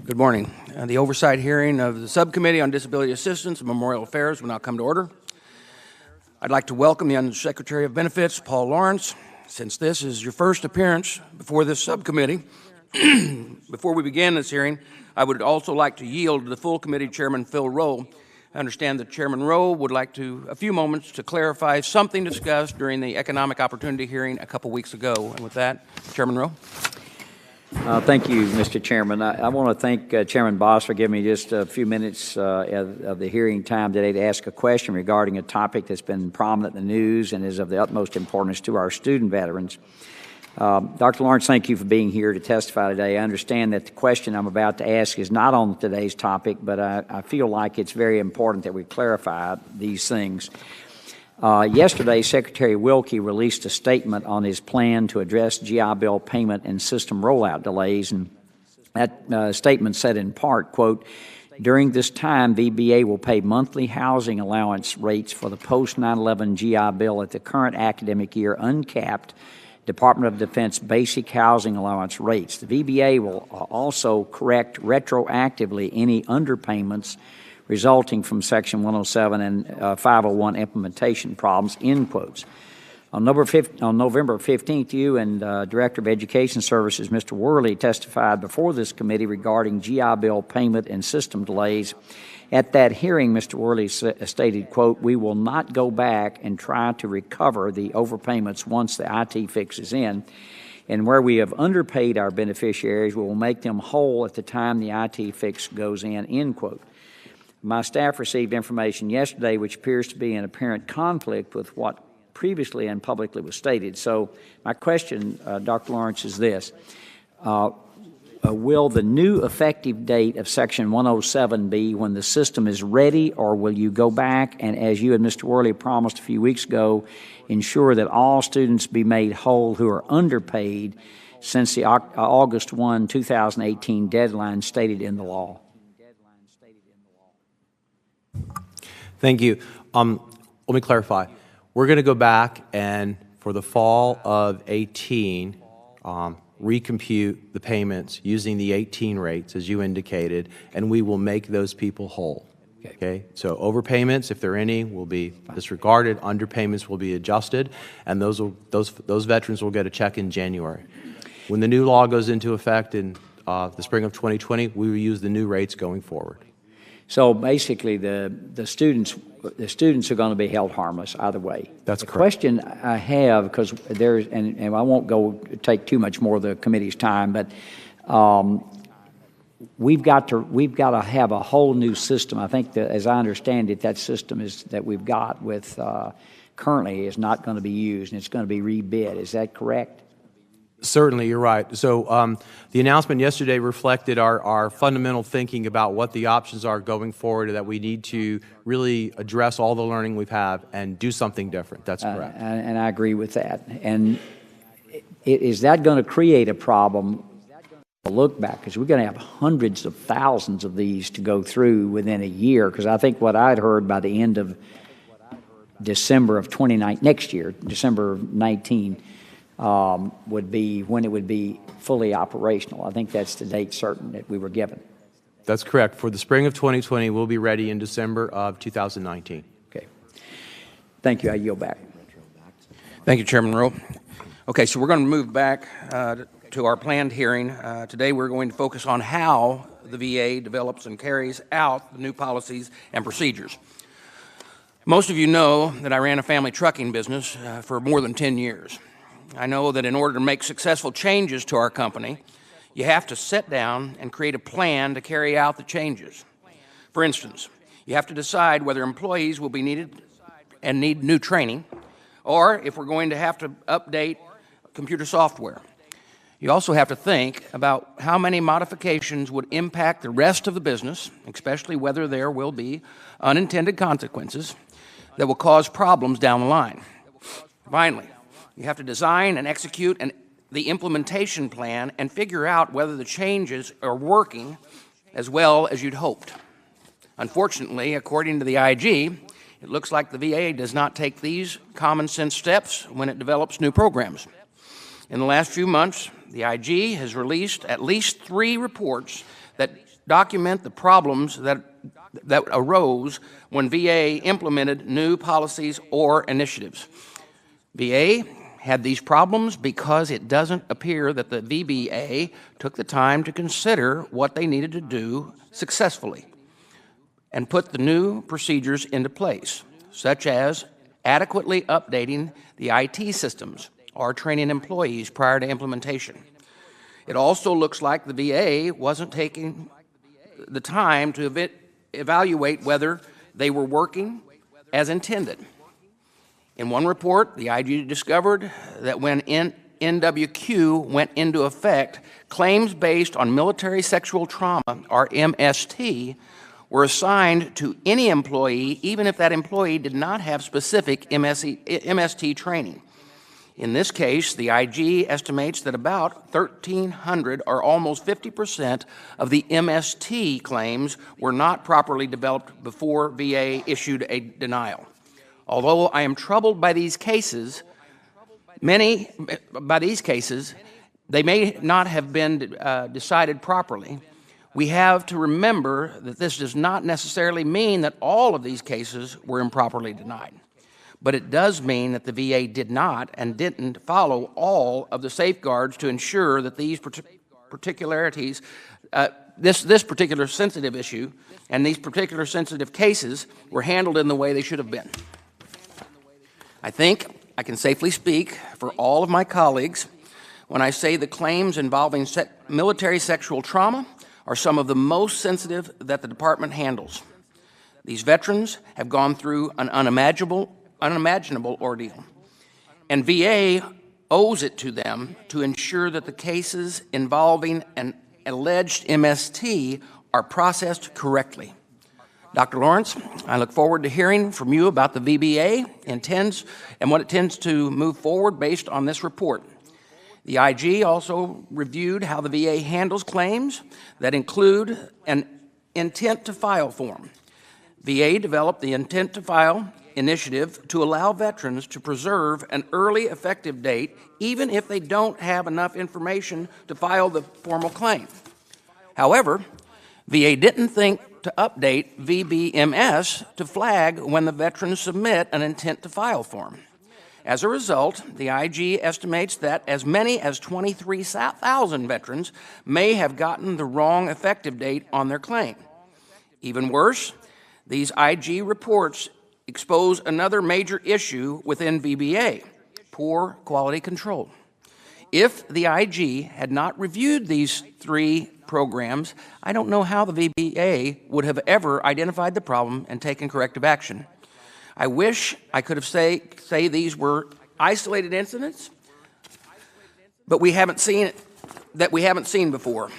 Good morning. The oversight hearing of the Subcommittee on Disability Assistance and Memorial Affairs will now come to order. I'd like to welcome the Undersecretary of Benefits, Paul Lawrence. Since this is your first appearance before this subcommittee, before we begin this hearing, I would also like to yield to the full committee chairman, Phil Rowe. I understand that Chairman Rowe would like a few moments to clarify something discussed during the Economic Opportunity hearing a couple weeks ago. And with that, Chairman Rowe. Thank you, Mr. Chairman. I want to thank Chairman Boss for giving me just a few minutes of the hearing time today to ask a question regarding a topic that's been prominent in the news and is of the utmost importance to our student veterans. Dr. Lawrence, thank you for being here to testify today. I understand that the question I'm about to ask is not on today's topic, but I feel like it's very important that we clarify these things. Yesterday, Secretary Wilkie released a statement on his plan to address GI Bill payment and system rollout delays, and that statement said in part, quote, "During this time, VBA will pay monthly housing allowance rates for the post-9/11 GI Bill at the current academic year uncapped Department of Defense basic housing allowance rates. The VBA will also correct retroactively any underpayments resulting from Section 107 and 501 implementation problems," end quotes. On November 15th, you and Director of Education Services, Mr. Worley, testified before this committee regarding GI Bill payment and system delays. At that hearing, Mr. Worley stated, quote, "We will not go back and try to recover the overpayments once the IT fix is in. And where we have underpaid our beneficiaries, we will make them whole at the time the IT fix goes in," end quote. My staff received information yesterday which appears to be in apparent conflict with what previously and publicly was stated. So my question, Dr. Lawrence, is this. Will the new effective date of Section 107 be when the system is ready, or will you go back and, as you and Mr. Worley promised a few weeks ago, ensure that all students be made whole who are underpaid since the August 1, 2018 deadline stated in the law? Thank you. Let me clarify. We're going to go back and, for the fall of 18, recompute the payments using the 18 rates, as you indicated, and we will make those people whole. Okay? So overpayments, if there are any, will be disregarded. Underpayments will be adjusted, and those veterans will get a check in January. When the new law goes into effect in the spring of 2020, we will use the new rates going forward. So basically, the students are going to be held harmless either way. That's correct. The question I have, because there's, and I won't take too much more of the committee's time, but we've got to have a whole new system. I think that, as I understand it, that system that we've got with currently is not going to be used, and it's going to be rebid. Is that correct? Certainly, you're right. So the announcement yesterday reflected our fundamental thinking about what the options are going forward, that we need to really address all the learning we've had and do something different. That's correct. And I agree with that. And is that going to create a problem? Look back, because we're going to have hundreds of thousands of these to go through within a year, because I think what I'd heard by the end of December of 2019, next year, December 19, would be when it would be fully operational. I think that's the date certain that we were given. That's correct. For the spring of 2020, we'll be ready in December of 2019. Okay. Thank you. I yield back. Thank you, Chairman Rowe. Okay, so we're going to move back to our planned hearing. Today we're going to focus on how the VA develops and carries out the new policies and procedures. Most of you know that I ran a family trucking business for more than 10 years. I know that in order to make successful changes to our company, you have to sit down and create a plan to carry out the changes. For instance, you have to decide whether employees will be needed and need new training, or if we're going to have to update computer software. You also have to think about how many modifications would impact the rest of the business, especially whether there will be unintended consequences that will cause problems down the line. Finally, you have to design and execute the implementation plan and figure out whether the changes are working as well as you'd hoped. Unfortunately, according to the IG, it looks like the VA does not take these common sense steps when it develops new programs. In the last few months, the IG has released at least 3 reports that document the problems that arose when VA implemented new policies or initiatives. VA had these problems because it doesn't appear that the VBA took the time to consider what they needed to do successfully and put the new procedures into place, such as adequately updating the IT systems or training employees prior to implementation. It also looks like the VA wasn't taking the time to evaluate whether they were working as intended. In one report, the IG discovered that when NWQ went into effect, claims based on military sexual trauma, or MST, were assigned to any employee, even if that employee did not have specific MST training. In this case, the IG estimates that about 1,300, or almost 50%, of the MST claims were not properly developed before VA issued a denial. Although I am troubled by these cases, they may not have been decided properly. We have to remember that this does not necessarily mean that all of these cases were improperly denied. But it does mean that the VA did not and didn't follow all of the safeguards to ensure that these particularities, this particular sensitive issue and these particular sensitive cases were handled in the way they should have been. I think I can safely speak for all of my colleagues when I say the claims involving military sexual trauma are some of the most sensitive that the department handles. These veterans have gone through an unimaginable ordeal, and VA owes it to them to ensure that the cases involving an alleged MST are processed correctly. Dr. Lawrence, I look forward to hearing from you about the VBA and what it tends to move forward based on this report. The IG also reviewed how the VA handles claims that include an intent to file form. VA developed the intent to file initiative to allow veterans to preserve an early effective date even if they don't have enough information to file the formal claim. However, VA didn't think to update VBMS to flag when the veterans submit an intent to file form. As a result, the IG estimates that as many as 23,000 veterans may have gotten the wrong effective date on their claim. Even worse, these IG reports expose another major issue within VBA, poor quality control. If the IG had not reviewed these three programs, I don't know how the VBA would have ever identified the problem and taken corrective action. I wish I could have say these were isolated incidents, but we haven't seen before.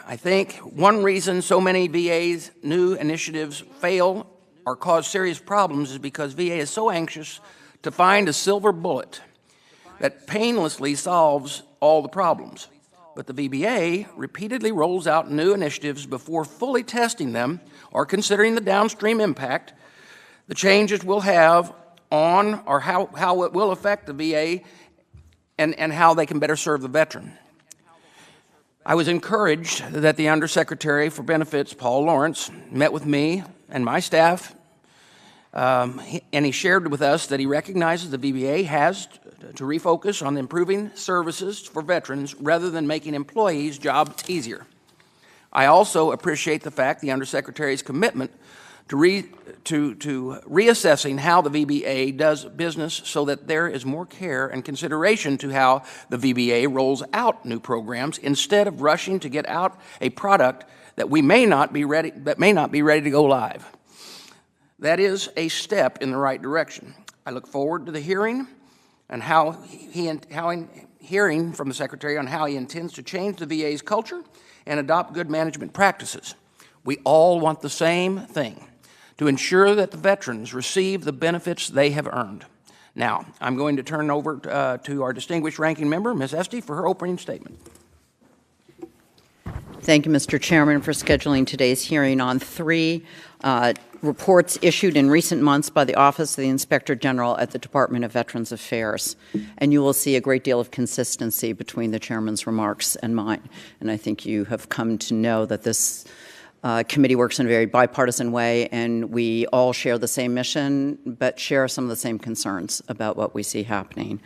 I think one reason so many VA's new initiatives fail or cause serious problems is because VA is so anxious to find a silver bullet that painlessly solves all the problems. But the VBA repeatedly rolls out new initiatives before fully testing them or considering the downstream impact the changes will have on or how it will affect the VA and how they can better serve the veteran. I was encouraged that the Undersecretary for Benefits, Paul Lawrence, met with me and my staff, and he shared with us that he recognizes the VBA has to refocus on improving services for veterans rather than making employees' jobs easier. I also appreciate the fact the Undersecretary's commitment to reassessing how the VBA does business so that there is more care and consideration to how the VBA rolls out new programs instead of rushing to get out a product that may not be ready to go live. That is a step in the right direction. I look forward to the hearing and hearing from the Secretary on how he intends to change the VA's culture and adopt good management practices. We all want the same thing, to ensure that the veterans receive the benefits they have earned. Now, I'm going to turn over to our distinguished ranking member, Ms. Esty, for her opening statement. Thank you, Mr. Chairman, for scheduling today's hearing on three reports issued in recent months by the Office of the Inspector General at the Department of Veterans Affairs. And you will see a great deal of consistency between the Chairman's remarks and mine. And I think you have come to know that this Committee works in a very bipartisan way, and we all share the same mission, but share some of the same concerns about what we see happening.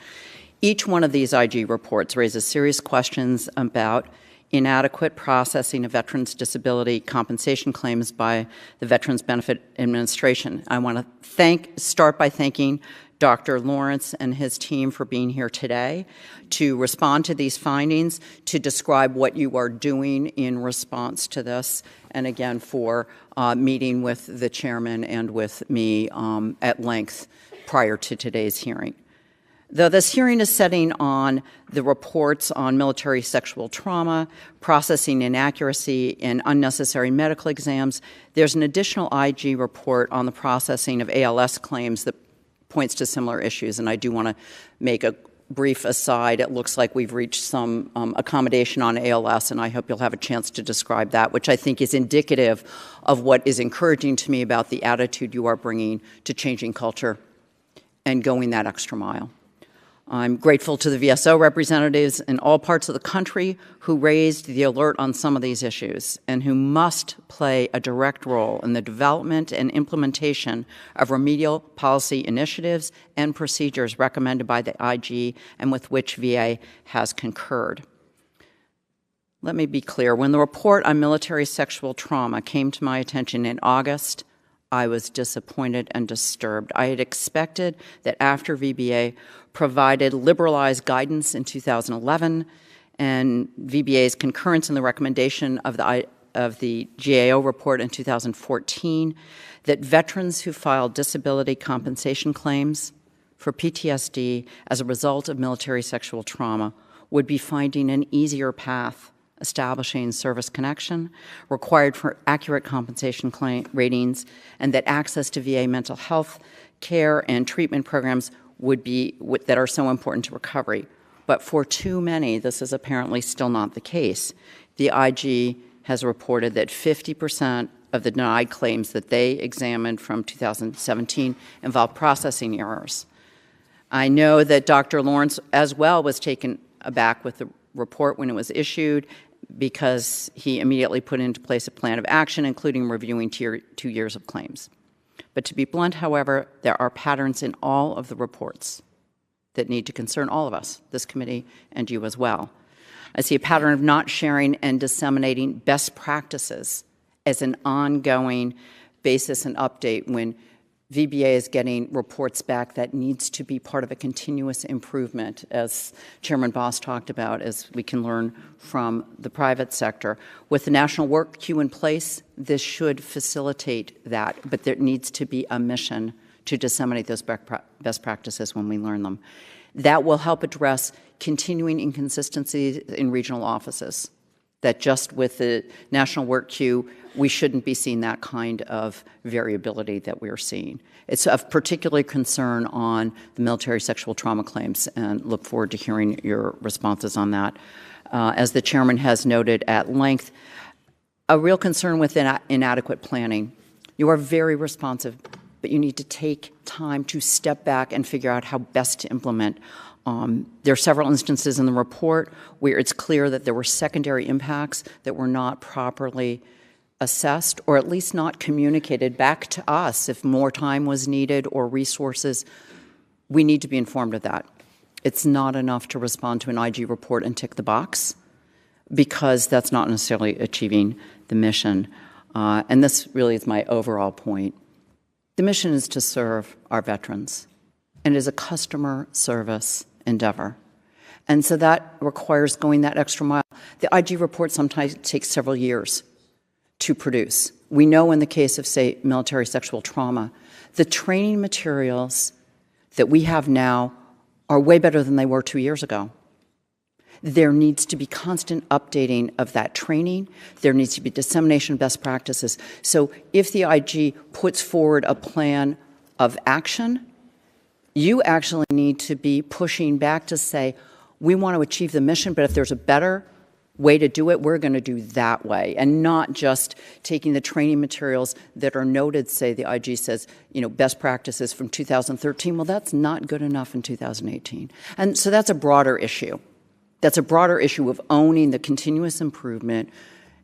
Each one of these IG reports raises serious questions about inadequate processing of veterans' disability compensation claims by the Veterans Benefit Administration. I want to start by thanking Dr. Lawrence and his team for being here today to respond to these findings, to describe what you are doing in response to this, and again for meeting with the chairman and with me at length prior to today's hearing. Though this hearing is setting on the reports on military sexual trauma, processing inaccuracy, and unnecessary medical exams, there's an additional IG report on the processing of ALS claims that points to similar issues, and I do want to make a brief aside. It looks like we've reached some accommodation on ALS, and I hope you'll have a chance to describe that, which I think is indicative of what is encouraging to me about the attitude you are bringing to changing culture and going that extra mile. I'm grateful to the VSO representatives in all parts of the country who raised the alert on some of these issues and who must play a direct role in the development and implementation of remedial policy initiatives and procedures recommended by the IG and with which VA has concurred. Let me be clear. When the report on military sexual trauma came to my attention in August, I was disappointed and disturbed. I had expected that after VBA provided liberalized guidance in 2011 and VBA's concurrence in the recommendation of the GAO report in 2014, that veterans who filed disability compensation claims for PTSD as a result of military sexual trauma would be finding an easier path establishing service connection required for accurate compensation claim ratings, and that access to VA mental health care and treatment programs would be that are so important to recovery. But for too many, this is apparently still not the case. The IG has reported that 50% of the denied claims that they examined from 2017 involved processing errors. I know that Dr. Lawrence as well was taken aback with the report when it was issued, because he immediately put into place a plan of action, including reviewing 2 years of claims. But to be blunt, however, there are patterns in all of the reports that need to concern all of us, this committee and you as well. I see a pattern of not sharing and disseminating best practices as an ongoing basis and update when VBA is getting reports back that needs to be part of a continuous improvement, as Chairman Boss talked about, as we can learn from the private sector. With the national work queue in place, this should facilitate that, but there needs to be a mission to disseminate those best practices when we learn them. That will help address continuing inconsistencies in regional offices, that just with the national work queue, we shouldn't be seeing that kind of variability that we're seeing. It's of particular concern on the military sexual trauma claims, and look forward to hearing your responses on that. As the chairman has noted at length, a real concern with inadequate planning. You are very responsive, but you need to take time to step back and figure out how best to implement. There are several instances in the report where it's clear that there were secondary impacts that were not properly assessed, or at least not communicated back to us. If more time was needed or resources, we need to be informed of that. It's not enough to respond to an IG report and tick the box, because that's not necessarily achieving the mission. And this really is my overall point. The mission is to serve our veterans, and it is a customer service endeavor. And so that requires going that extra mile. The IG report sometimes takes several years to produce. We know in the case of, say, military sexual trauma, the training materials that we have now are way better than they were 2 years ago. There needs to be constant updating of that training. There needs to be dissemination of best practices. So if the IG puts forward a plan of action, you actually need to be pushing back to say, we want to achieve the mission, but if there's a better way to do it, we're going to do that way, and not just taking the training materials that are noted, say the IG says, best practices from 2013. Well, that's not good enough in 2018. And so that's a broader issue. That's a broader issue of owning the continuous improvement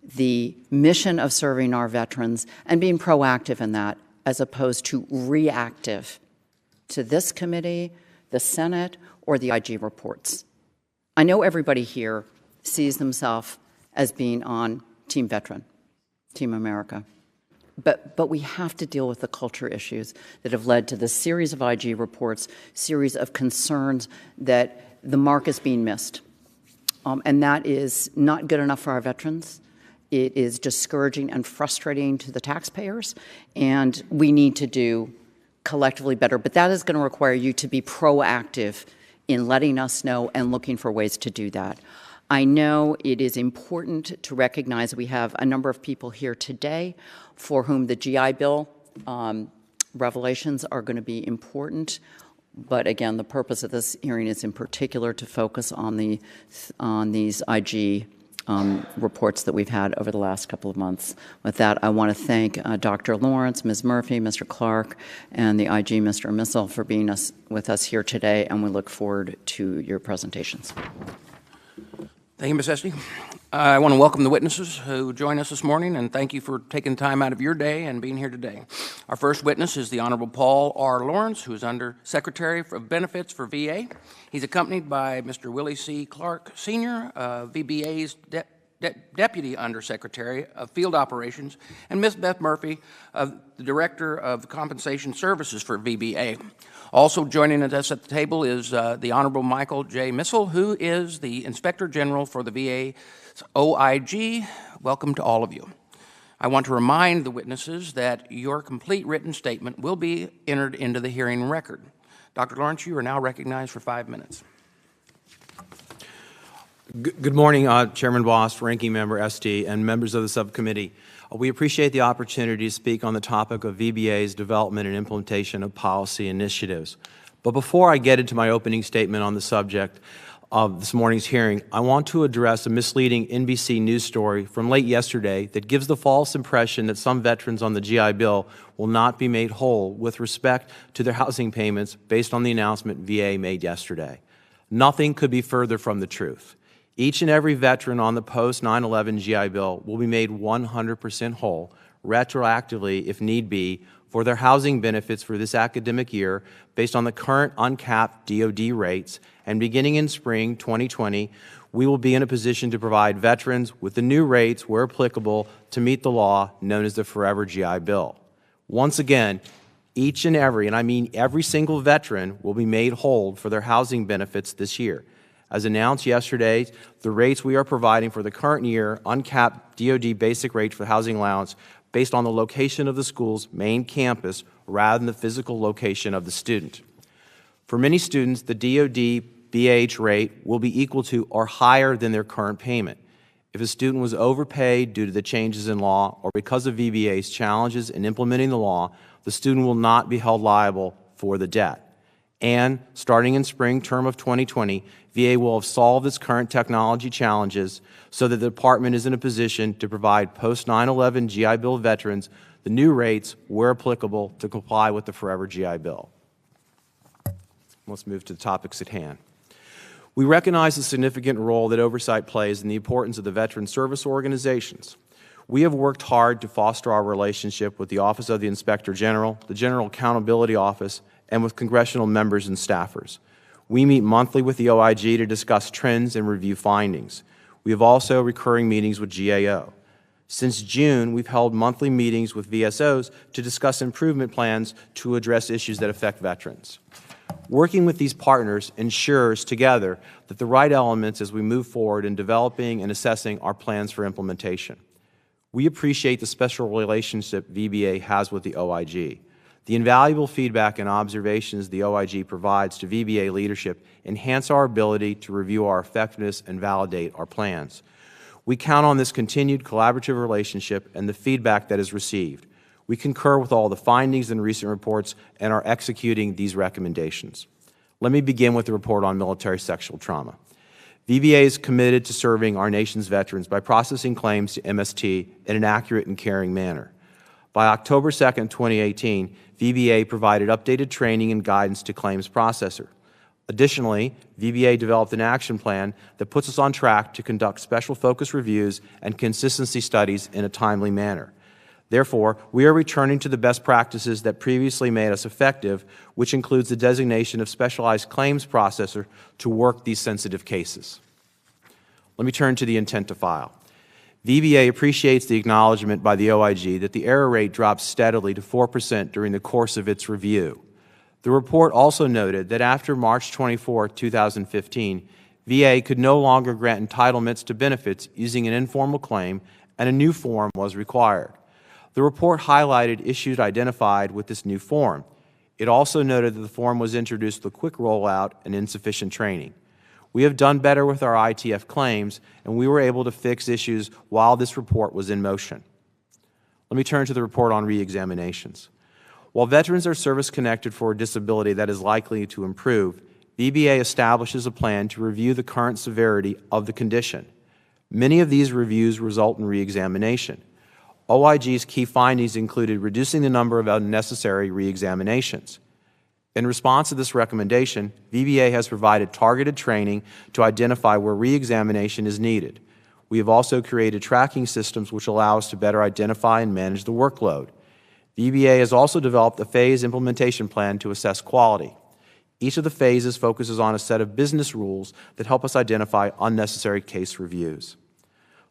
the mission of serving our veterans and being proactive in that as opposed to reactive to this committee, the Senate, or the IG reports. I know everybody here sees themselves as being on Team Veteran, Team America. But we have to deal with the culture issues that have led to this series of IG reports, series of concerns that the mark is being missed. And that is not good enough for our veterans. It is discouraging and frustrating to the taxpayers, and we need to do collectively better. But that is going to require you to be proactive in letting us know and looking for ways to do that. I know it is important to recognize we have a number of people here today for whom the GI Bill revelations are going to be important. But again, the purpose of this hearing is in particular to focus on these IG reports that we've had over the last couple of months. With that, I want to thank Dr. Lawrence, Ms. Murphy, Mr. Clark, and the IG, Mr. Missel, for being with us here today, and we look forward to your presentations. Thank you, Ms. Esty. I want to welcome the witnesses who join us this morning, and thank you for taking time out of your day and being here today. Our first witness is the Honorable Paul R. Lawrence, who is Under Secretary of Benefits for VA. He's accompanied by Mr. Willie C. Clark, Sr., VBA's Deputy Undersecretary of Field Operations, and Ms. Beth Murphy, the Director of Compensation Services for VBA. Also joining us at the table is the Honorable Michael J. Missel, who is the Inspector General for the VA OIG. Welcome to all of you. I want to remind the witnesses that your complete written statement will be entered into the hearing record. Dr. Lawrence, you are now recognized for 5 minutes. Good morning, Chairman Boss, Ranking Member Esty, and members of the subcommittee. We appreciate the opportunity to speak on the topic of VBA's development and implementation of policy initiatives. But before I get into my opening statement on the subject of this morning's hearing, I want to address a misleading NBC News story from late yesterday that gives the false impression that some veterans on the GI Bill will not be made whole with respect to their housing payments based on the announcement VA made yesterday. Nothing could be further from the truth. Each and every veteran on the post-9/11 GI Bill will be made 100% whole, retroactively if need be, for their housing benefits for this academic year based on the current uncapped DoD rates, and beginning in spring 2020, we will be in a position to provide veterans with the new rates where applicable to meet the law known as the Forever GI Bill. Once again, each and every, and I mean every single veteran, will be made whole for their housing benefits this year. As announced yesterday, the rates we are providing for the current year, uncapped DoD basic rate for the housing allowance based on the location of the school's main campus rather than the physical location of the student. For many students, the DoD BH rate will be equal to or higher than their current payment. If a student was overpaid due to the changes in law or because of VBA's challenges in implementing the law, the student will not be held liable for the debt. And starting in spring term of 2020, VA will have solved its current technology challenges so that the department is in a position to provide post-9/11 GI Bill veterans the new rates where applicable to comply with the Forever GI Bill. Let's move to the topics at hand. We recognize the significant role that oversight plays in the importance of the veteran service organizations. We have worked hard to foster our relationship with the Office of the Inspector General, the General Accountability Office, and with congressional members and staffers. We meet monthly with the OIG to discuss trends and review findings. We have also recurring meetings with GAO. Since June, we've held monthly meetings with VSOs to discuss improvement plans to address issues that affect veterans. Working with these partners ensures together that the right elements as we move forward in developing and assessing our plans for implementation. We appreciate the special relationship VBA has with the OIG. The invaluable feedback and observations the OIG provides to VBA leadership enhance our ability to review our effectiveness and validate our plans. We count on this continued collaborative relationship and the feedback that is received. We concur with all the findings in recent reports and are executing these recommendations. Let me begin with the report on military sexual trauma. VBA is committed to serving our nation's veterans by processing claims to MST in an accurate and caring manner. By October 2, 2018, VBA provided updated training and guidance to claims processor. Additionally, VBA developed an action plan that puts us on track to conduct special focus reviews and consistency studies in a timely manner. Therefore, we are returning to the best practices that previously made us effective, which includes the designation of specialized claims processor to work these sensitive cases. Let me turn to the intent to file. VBA appreciates the acknowledgement by the OIG that the error rate dropped steadily to 4% during the course of its review. The report also noted that after March 24, 2015, VA could no longer grant entitlements to benefits using an informal claim, and a new form was required. The report highlighted issues identified with this new form. It also noted that the form was introduced with a quick rollout and insufficient training. We have done better with our ITF claims, and we were able to fix issues while this report was in motion. Let me turn to the report on reexaminations. While veterans are service-connected for a disability that is likely to improve, VBA establishes a plan to review the current severity of the condition. Many of these reviews result in reexamination. OIG's key findings included reducing the number of unnecessary reexaminations. In response to this recommendation, VBA has provided targeted training to identify where reexamination is needed. We have also created tracking systems which allow us to better identify and manage the workload. VBA has also developed a phase implementation plan to assess quality. Each of the phases focuses on a set of business rules that help us identify unnecessary case reviews.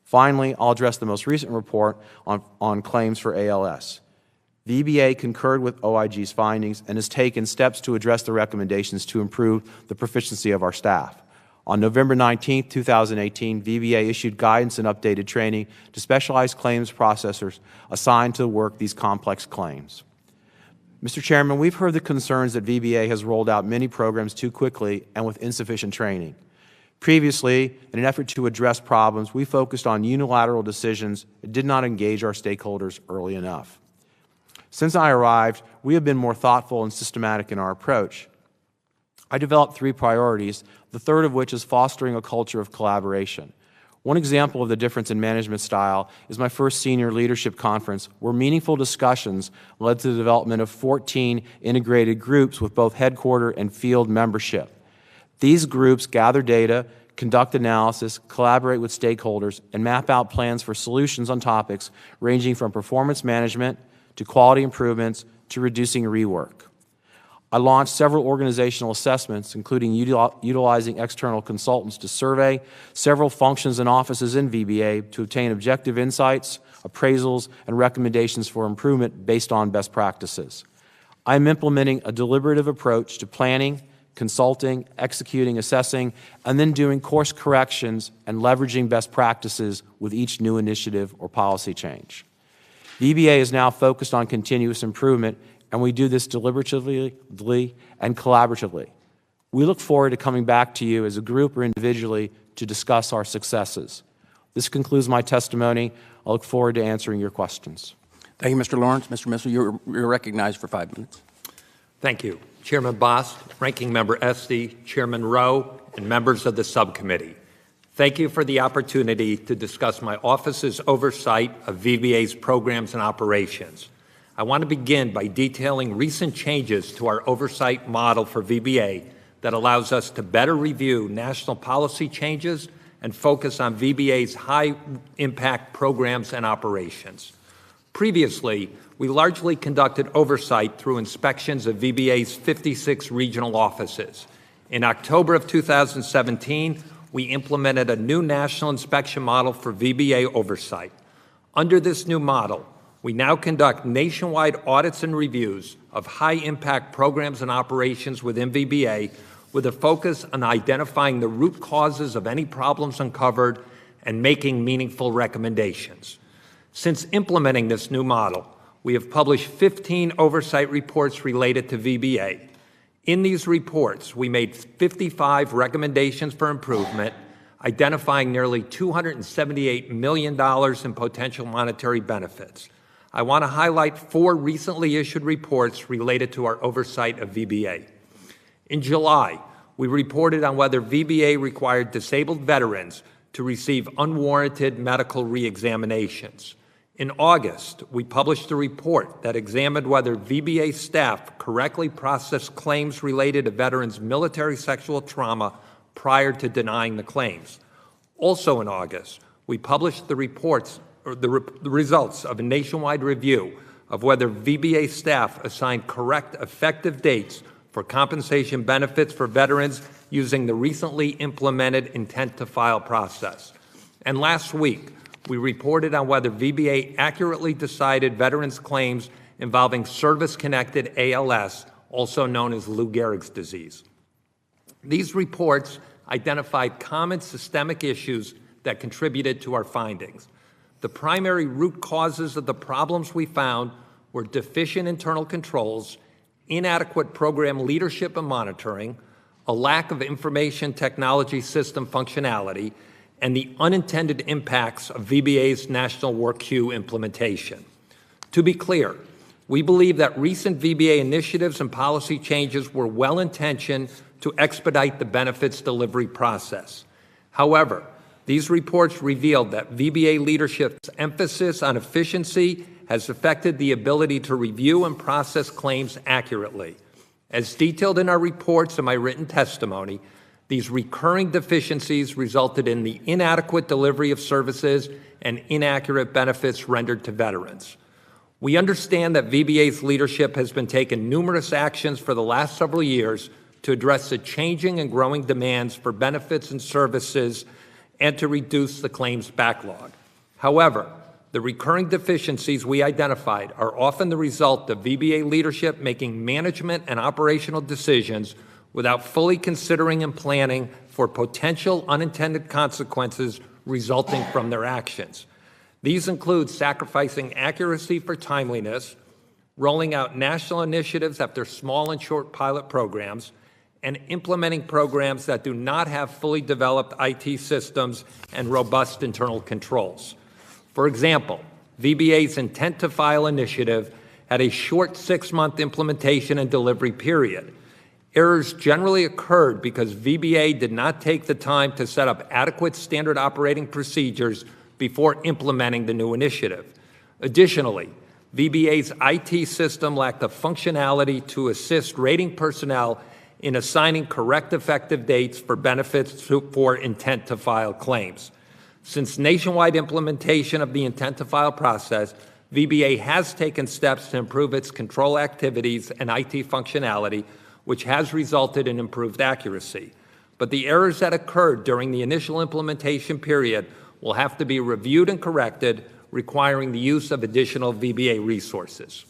Finally, I'll address the most recent report on claims for ALS. VBA concurred with OIG's findings and has taken steps to address the recommendations to improve the proficiency of our staff. On November 19, 2018, VBA issued guidance and updated training to specialized claims processors assigned to work these complex claims. Mr. Chairman, we've heard the concerns that VBA has rolled out many programs too quickly and with insufficient training. Previously, in an effort to address problems, we focused on unilateral decisions and did not engage our stakeholders early enough. Since I arrived, we have been more thoughtful and systematic in our approach. I developed 3 priorities, the third of which is fostering a culture of collaboration. One example of the difference in management style is my first senior leadership conference, where meaningful discussions led to the development of 14 integrated groups with both headquarter and field membership. These groups gather data, conduct analysis, collaborate with stakeholders, and map out plans for solutions on topics ranging from performance management to quality improvements to reducing rework. I launched several organizational assessments, including utilizing external consultants to survey several functions and offices in VBA to obtain objective insights, appraisals, and recommendations for improvement based on best practices. I am implementing a deliberative approach to planning, consulting, executing, assessing, and then doing course corrections and leveraging best practices with each new initiative or policy change. VBA is now focused on continuous improvement, and we do this deliberatively and collaboratively. We look forward to coming back to you as a group or individually to discuss our successes. This concludes my testimony. I look forward to answering your questions. Thank you, Mr. Lawrence. Mr. Missel, you're recognized for 5 minutes. Thank you. Chairman Bost, Ranking Member Esty, Chairman Rowe, and members of the subcommittee. Thank you for the opportunity to discuss my office's oversight of VBA's programs and operations. I want to begin by detailing recent changes to our oversight model for VBA that allows us to better review national policy changes and focus on VBA's high-impact programs and operations. Previously, we largely conducted oversight through inspections of VBA's 56 regional offices. In October of 2017, we implemented a new national inspection model for VBA oversight. Under this new model, we now conduct nationwide audits and reviews of high-impact programs and operations within VBA with a focus on identifying the root causes of any problems uncovered and making meaningful recommendations. Since implementing this new model, we have published 15 oversight reports related to VBA. In these reports, we made 55 recommendations for improvement, identifying nearly $278 million in potential monetary benefits. I want to highlight 4 recently issued reports related to our oversight of VBA. In July, we reported on whether VBA required disabled veterans to receive unwarranted medical reexaminations. In August, we published a report that examined whether VBA staff correctly processed claims related to veterans' military sexual trauma prior to denying the claims. Also in August, we published the results of a nationwide review of whether VBA staff assigned correct effective dates for compensation benefits for veterans using the recently implemented intent to file process. And last week, we reported on whether VBA accurately decided veterans' claims involving service-connected ALS, also known as Lou Gehrig's disease. These reports identified common systemic issues that contributed to our findings. The primary root causes of the problems we found were deficient internal controls, inadequate program leadership and monitoring, a lack of information technology system functionality, and the unintended impacts of VBA's National Work Queue implementation. To be clear, we believe that recent VBA initiatives and policy changes were well-intentioned to expedite the benefits delivery process. However, these reports revealed that VBA leadership's emphasis on efficiency has affected the ability to review and process claims accurately. As detailed in our reports and my written testimony, these recurring deficiencies resulted in the inadequate delivery of services and inaccurate benefits rendered to veterans. We understand that VBA's leadership has been taking numerous actions for the last several years to address the changing and growing demands for benefits and services and to reduce the claims backlog. However, the recurring deficiencies we identified are often the result of VBA leadership making management and operational decisions without fully considering and planning for potential unintended consequences resulting from their actions. These include sacrificing accuracy for timeliness, rolling out national initiatives after small and short pilot programs, and implementing programs that do not have fully developed IT systems and robust internal controls. For example, VBA's intent to file initiative had a short 6-month implementation and delivery period. Errors generally occurred because VBA did not take the time to set up adequate standard operating procedures before implementing the new initiative. Additionally, VBA's IT system lacked the functionality to assist rating personnel in assigning correct effective dates for benefits for intent to file claims. Since nationwide implementation of the intent to file process, VBA has taken steps to improve its control activities and IT functionality, which has resulted in improved accuracy. But the errors that occurred during the initial implementation period will have to be reviewed and corrected, requiring the use of additional VBA resources.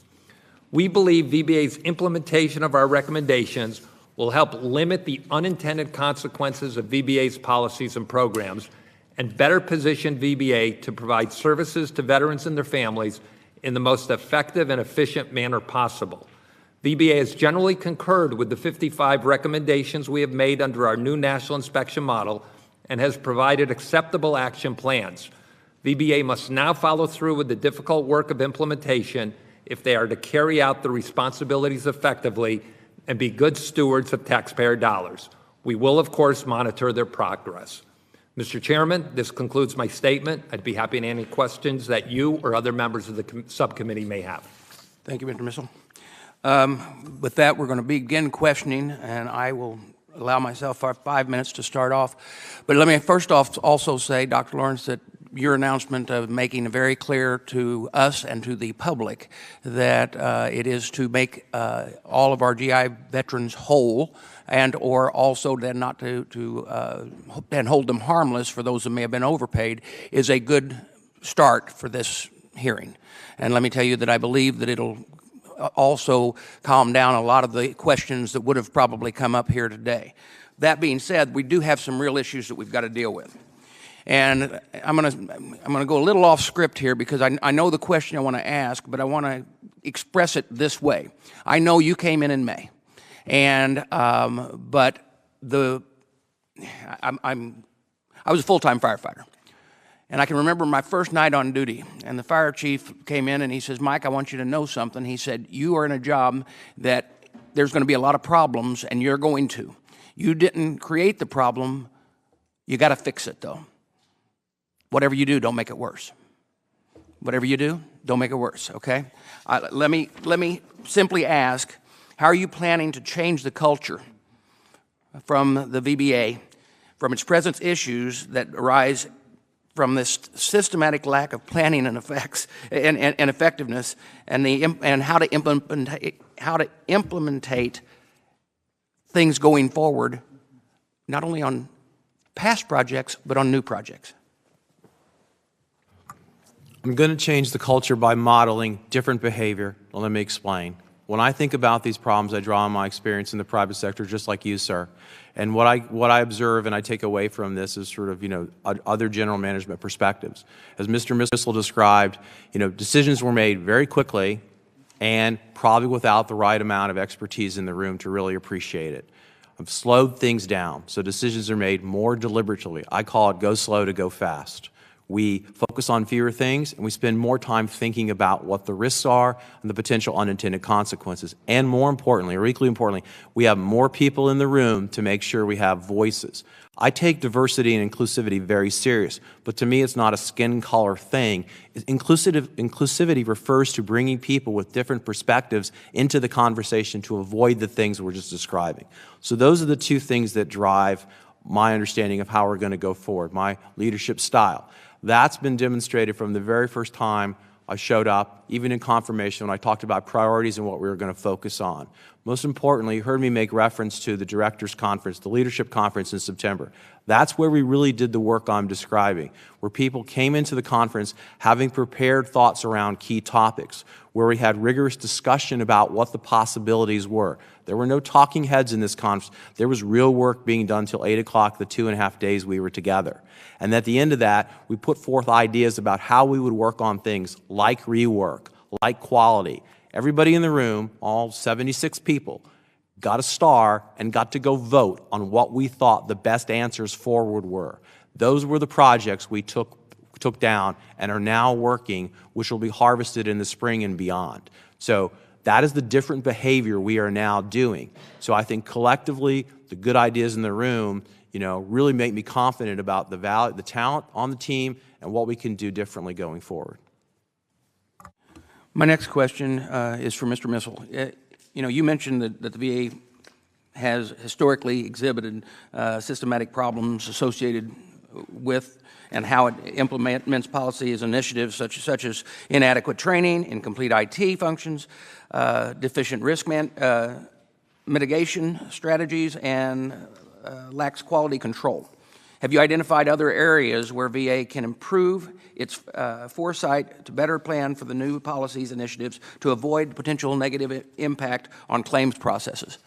We believe VBA's implementation of our recommendations will help limit the unintended consequences of VBA's policies and programs and better position VBA to provide services to veterans and their families in the most effective and efficient manner possible. VBA has generally concurred with the 55 recommendations we have made under our new national inspection model and has provided acceptable action plans. VBA must now follow through with the difficult work of implementation if they are to carry out the responsibilities effectively and be good stewards of taxpayer dollars. We will, of course, monitor their progress. Mr. Chairman, this concludes my statement. I'd be happy to answer any questions that you or other members of the subcommittee may have. Thank you, Mr. Missel. With that, we're going to begin questioning, and I will allow myself 5 minutes to start off. But let me first off also say, Dr. Lawrence, that your announcement of making it very clear to us and to the public that it is to make all of our GI veterans whole and or also then not to then hold them harmless for those who may have been overpaid is a good start for this hearing. And let me tell you that I believe that it'll also calm down a lot of the questions that would have probably come up here today. That being said, we do have some real issues that we've got to deal with. And I'm gonna go a little off script here because I know the question I want to ask, but I want to express it this way. I know you came in May, and but I was a full-time firefighter. And I can remember my first night on duty, and the fire chief came in and he says, Mike, I want you to know something. He said, you are in a job that there's going to be a lot of problems, and you're going to. You didn't create the problem. You got to fix it, though. Whatever you do, don't make it worse. Whatever you do, don't make it worse, okay? Let me simply ask, how are you planning to change the culture from the VBA, from its present issues that arise from this systematic lack of planning and effectiveness, and how to implementate things going forward, not only on past projects, but on new projects? I'm going to change the culture by modeling different behavior. Well, let me explain. When I think about these problems, I draw on my experience in the private sector, just like you, sir. And what I observe and I take away from this is sort of, other general management perspectives. As Mr. Missel described, decisions were made very quickly and probably without the right amount of expertise in the room to really appreciate it. I've slowed things down, so decisions are made more deliberately. I call it go slow to go fast. We focus on fewer things, and we spend more time thinking about what the risks are and the potential unintended consequences. And more importantly, or equally importantly, we have more people in the room to make sure we have voices. I take diversity and inclusivity very serious, but to me it's not a skin color thing. Inclusivity refers to bringing people with different perspectives into the conversation to avoid the things we're just describing. So those are the two things that drive my understanding of how we're going to go forward, my leadership style. That's been demonstrated from the very first time I showed up, even in confirmation, when I talked about priorities and what we were going to focus on. Most importantly, you heard me make reference to the Directors Conference, the Leadership Conference in September. That's where we really did the work I'm describing, where people came into the conference having prepared thoughts around key topics, where we had rigorous discussion about what the possibilities were. There were no talking heads in this conference. There was real work being done till 8 o'clock the 2.5 days we were together. And at the end of that, we put forth ideas about how we would work on things like rework, like quality. Everybody in the room, all 76 people, got a star and got to go vote on what we thought the best answers forward were. Those were the projects we took down and are now working, which will be harvested in the spring and beyond. So that is the different behavior we are now doing. So I think collectively, the good ideas in the room, really make me confident about the value, the talent on the team, and what we can do differently going forward. My next question is for Mr. Missel. You mentioned that the VA has historically exhibited systematic problems associated with and how it implements policies and initiatives such as inadequate training, incomplete IT functions, deficient risk mitigation strategies, and lacks quality control. Have you identified other areas where VA can improve its foresight to better plan for the new policies initiatives to avoid potential negative impact on claims processes?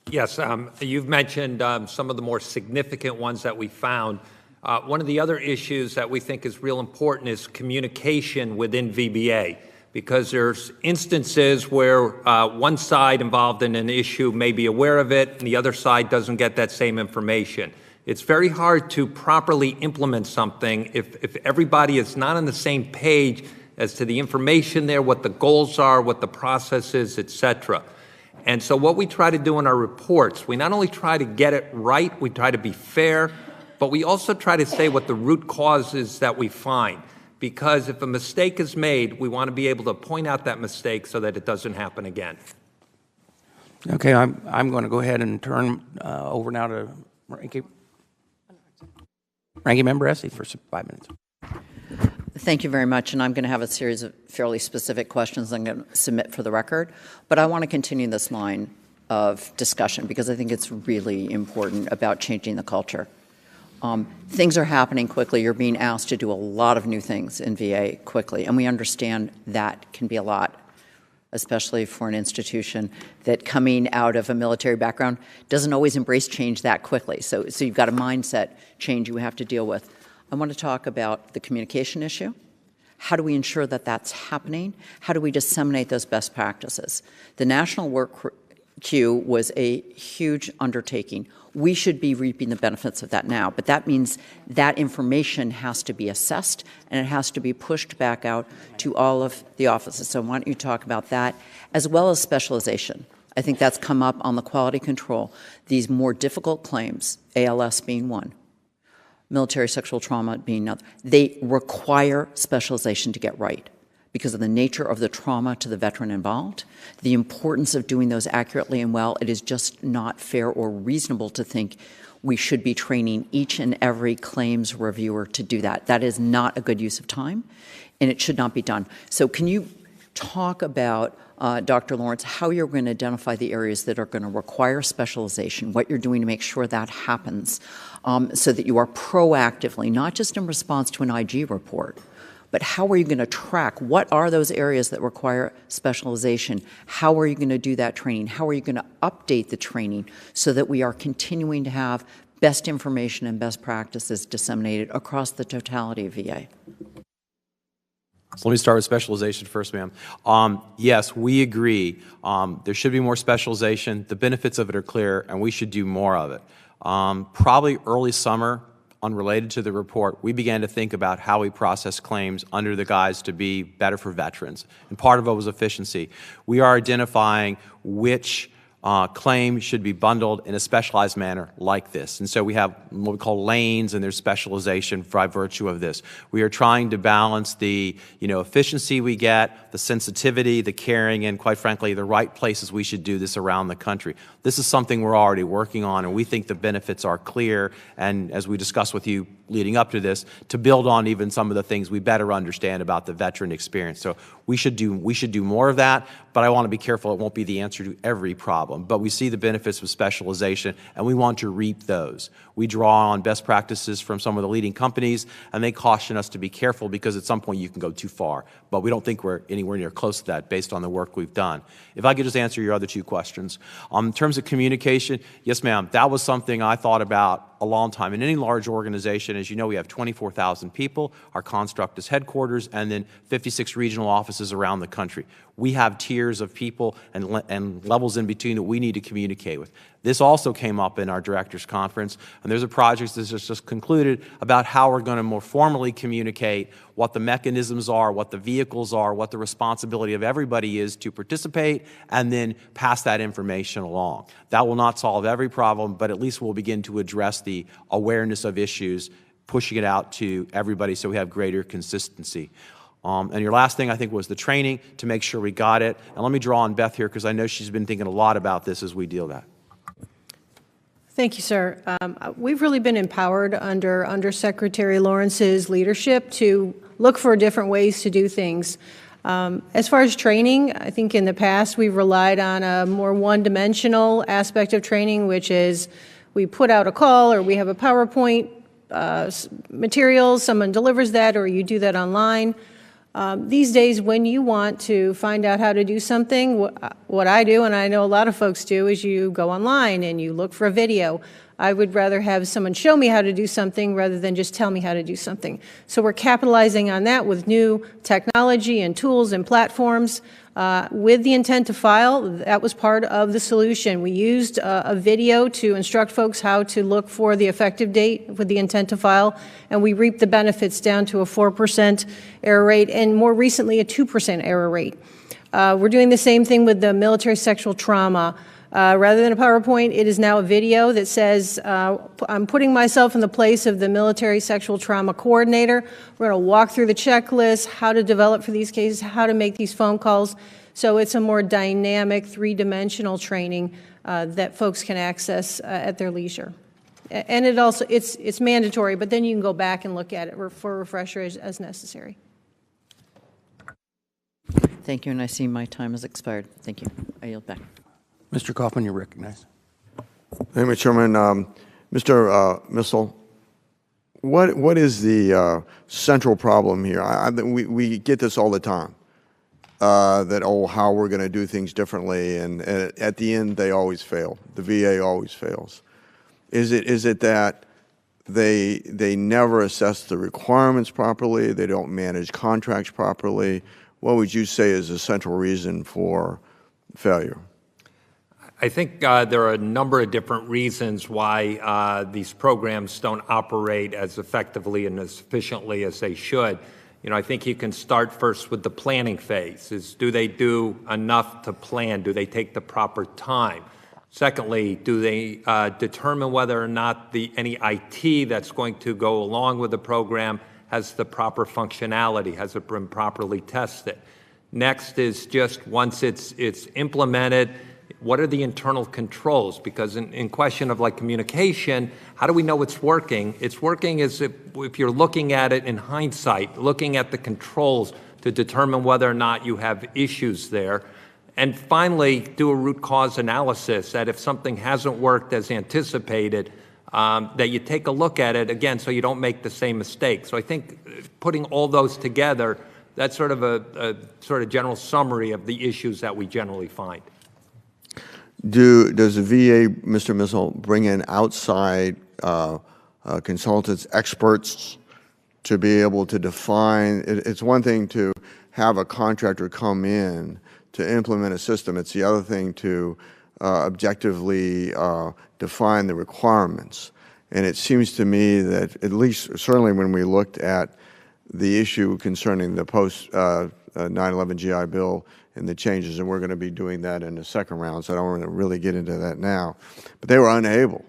Yes, you've mentioned some of the more significant ones that we found. One of the other issues that we think is real important is communication within VBA, because there's instances where one side involved in an issue may be aware of it and the other side doesn't get that same information. It's very hard to properly implement something if everybody is not on the same page as to the information there, what the goals are, what the process is, etc. And so what we try to do in our reports, we not only try to get it right, we try to be fair, but we also try to say what the root cause is that we find. Because if a mistake is made, we want to be able to point out that mistake so that it doesn't happen again. Okay, I'm going to go ahead and turn over now to Ranking Member Essie for 5 minutes. Thank you very much, and I'm going to have a series of fairly specific questions I'm going to submit for the record, but I want to continue this line of discussion because I think it's really important about changing the culture. Things are happening quickly. You're being asked to do a lot of new things in VA quickly, and we understand that can be a lot, especially for an institution that coming out of a military background doesn't always embrace change that quickly. So you've got a mindset change you have to deal with. I want to talk about the communication issue. How do we ensure that that's happening? How do we disseminate those best practices? The National Work Queue was a huge undertaking. We should be reaping the benefits of that now, but that means that information has to be assessed and it has to be pushed back out to all of the offices. So why don't you talk about that, as well as specialization. I think that's come up on the quality control. These more difficult claims, ALS being one, military sexual trauma being another. They require specialization to get right because of the nature of the trauma to the veteran involved, the importance of doing those accurately and well. It is just not fair or reasonable to think we should be training each and every claims reviewer to do that. That is not a good use of time, and it should not be done. So can you talk about, Dr. Lawrence, how you're going to identify the areas that are going to require specialization, what you're doing to make sure that happens, so that you are proactively, not just in response to an IG report, but how are you going to track what are those areas that require specialization? How are you going to do that training? How are you going to update the training so that we are continuing to have best information and best practices disseminated across the totality of VA? So let me start with specialization first, ma'am. Yes, we agree. There should be more specialization. The benefits of it are clear, and we should do more of it. Probably early summer, unrelated to the report, we began to think about how we process claims under the guise to be better for veterans. And part of it was efficiency. We are identifying which claim should be bundled in a specialized manner like this. And so we have what we call lanes, and there's specialization by virtue of this. We are trying to balance the efficiency we get, the sensitivity, the caring, and quite frankly, the right places we should do this around the country. This is something we're already working on, and we think the benefits are clear, and as we discussed with you leading up to this, to build on even some of the things we better understand about the veteran experience. So we should do more of that, but I want to be careful it won't be the answer to every problem. But we see the benefits of specialization, and we want to reap those. We draw on best practices from some of the leading companies, and they caution us to be careful because at some point you can go too far. But we don't think we're anywhere near close to that based on the work we've done. If I could just answer your other two questions. In terms of communication, yes, ma'am, that was something I thought about a long time. In any large organization, as you know, we have 24,000 people. Our construct is headquarters and then 56 regional offices around the country. We have tiers of people and levels in between that we need to communicate with. This also came up in our directors conference, and there's a project that's just concluded about how we're going to more formally communicate what the mechanisms are, what the vehicles are, what the responsibility of everybody is to participate, and then pass that information along. That will not solve every problem, but at least we'll begin to address the awareness of issues, pushing it out to everybody so we have greater consistency. And your last thing, I think, was the training to make sure we got it. And let me draw on Beth here because I know she's been thinking a lot about this as we deal with that. Thank you, sir. We've really been empowered under Undersecretary Lawrence's leadership to look for different ways to do things. As far as training, I think in the past we've relied on a more one-dimensional aspect of training, which is we put out a call or we have a PowerPoint material, someone delivers that, or you do that online. These days, when you want to find out how to do something, what I do, and I know a lot of folks do, is you go online and you look for a video. I would rather have someone show me how to do something rather than just tell me how to do something. So we're capitalizing on that with new technology and tools and platforms. With the intent to file, that was part of the solution. We used a video to instruct folks how to look for the effective date with the intent to file, and we reaped the benefits down to a 4% error rate and more recently a 2% error rate. We're doing the same thing with the military sexual trauma. Rather than a PowerPoint, it is now a video that says, I'm putting myself in the place of the military sexual trauma coordinator. We're going to walk through the checklist, how to develop for these cases, how to make these phone calls. So it's a more dynamic, three-dimensional training that folks can access at their leisure. And it also, it's mandatory, but then you can go back and look at it for a refresher as necessary. Thank you, and I see my time has expired. Thank you. I yield back. Mr. Kaufman, you're recognized. Thank you, Chairman. Mr. Missel, what is the central problem here? We get this all the time, that, how we're going to do things differently, and at the end, they always fail. The VA always fails. Is it that they never assess the requirements properly, they don't manage contracts properly? What would you say is the central reason for failure? I think there are a number of different reasons why these programs don't operate as effectively and as efficiently as they should. I think you can start first with the planning phase. Do they do enough to plan? Do they take the proper time? Secondly, do they determine whether or not any IT that's going to go along with the program has the proper functionality, has it been properly tested? Next is just once it's implemented, what are the internal controls? Because in question of like communication, how do we know it's working? It's working as if you're looking at it in hindsight, looking at the controls to determine whether or not you have issues there. And finally, do a root cause analysis that if something hasn't worked as anticipated, that you take a look at it again so you don't make the same mistake. So I think putting all those together, that's sort of a sort of general summary of the issues that we generally find. Does the VA, Mr. Missel, bring in outside consultants, experts, to be able to define? It's one thing to have a contractor come in to implement a system. It's the other thing to objectively define the requirements. And it seems to me that at least, certainly when we looked at the issue concerning the post 9/11 GI Bill and the changes, and we're going to be doing that in the second round, so I don't want to really get into that now. But they were unable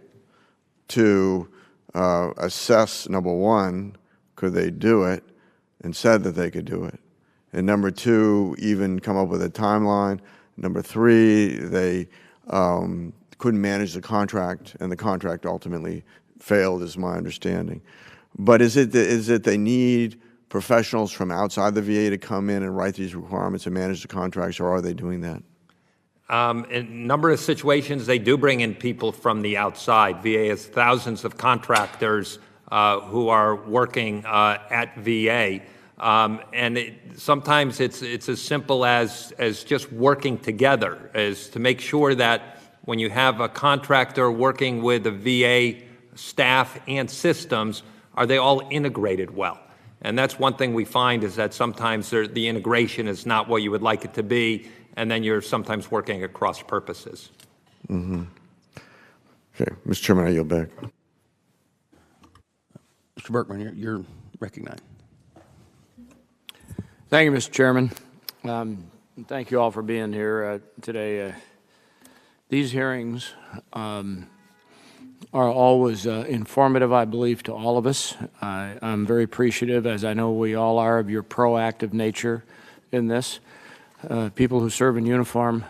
to assess, number one, could they do it, and said that they could do it. And number two, even come up with a timeline. Number three, they couldn't manage the contract, and the contract ultimately failed, is my understanding. But is it they need professionals from outside the VA to come in and write these requirements and manage the contracts, or are they doing that? In a number of situations, they do bring in people from the outside. VA has thousands of contractors who are working at VA. Sometimes it's as simple as just working together, as to make sure that when you have a contractor working with the VA staff and systems, are they all integrated well? And that's one thing we find, is that sometimes the integration is not what you would like it to be, and then you're sometimes working at cross purposes. Mm-hmm. Okay, Mr. Chairman, I yield back. Mr. Berkman, you're recognized. Thank you, Mr. Chairman. Thank you all for being here today. These hearings are always informative, I believe, to all of us. I'm very appreciative, as I know we all are, of your proactive nature in this. People who serve in uniform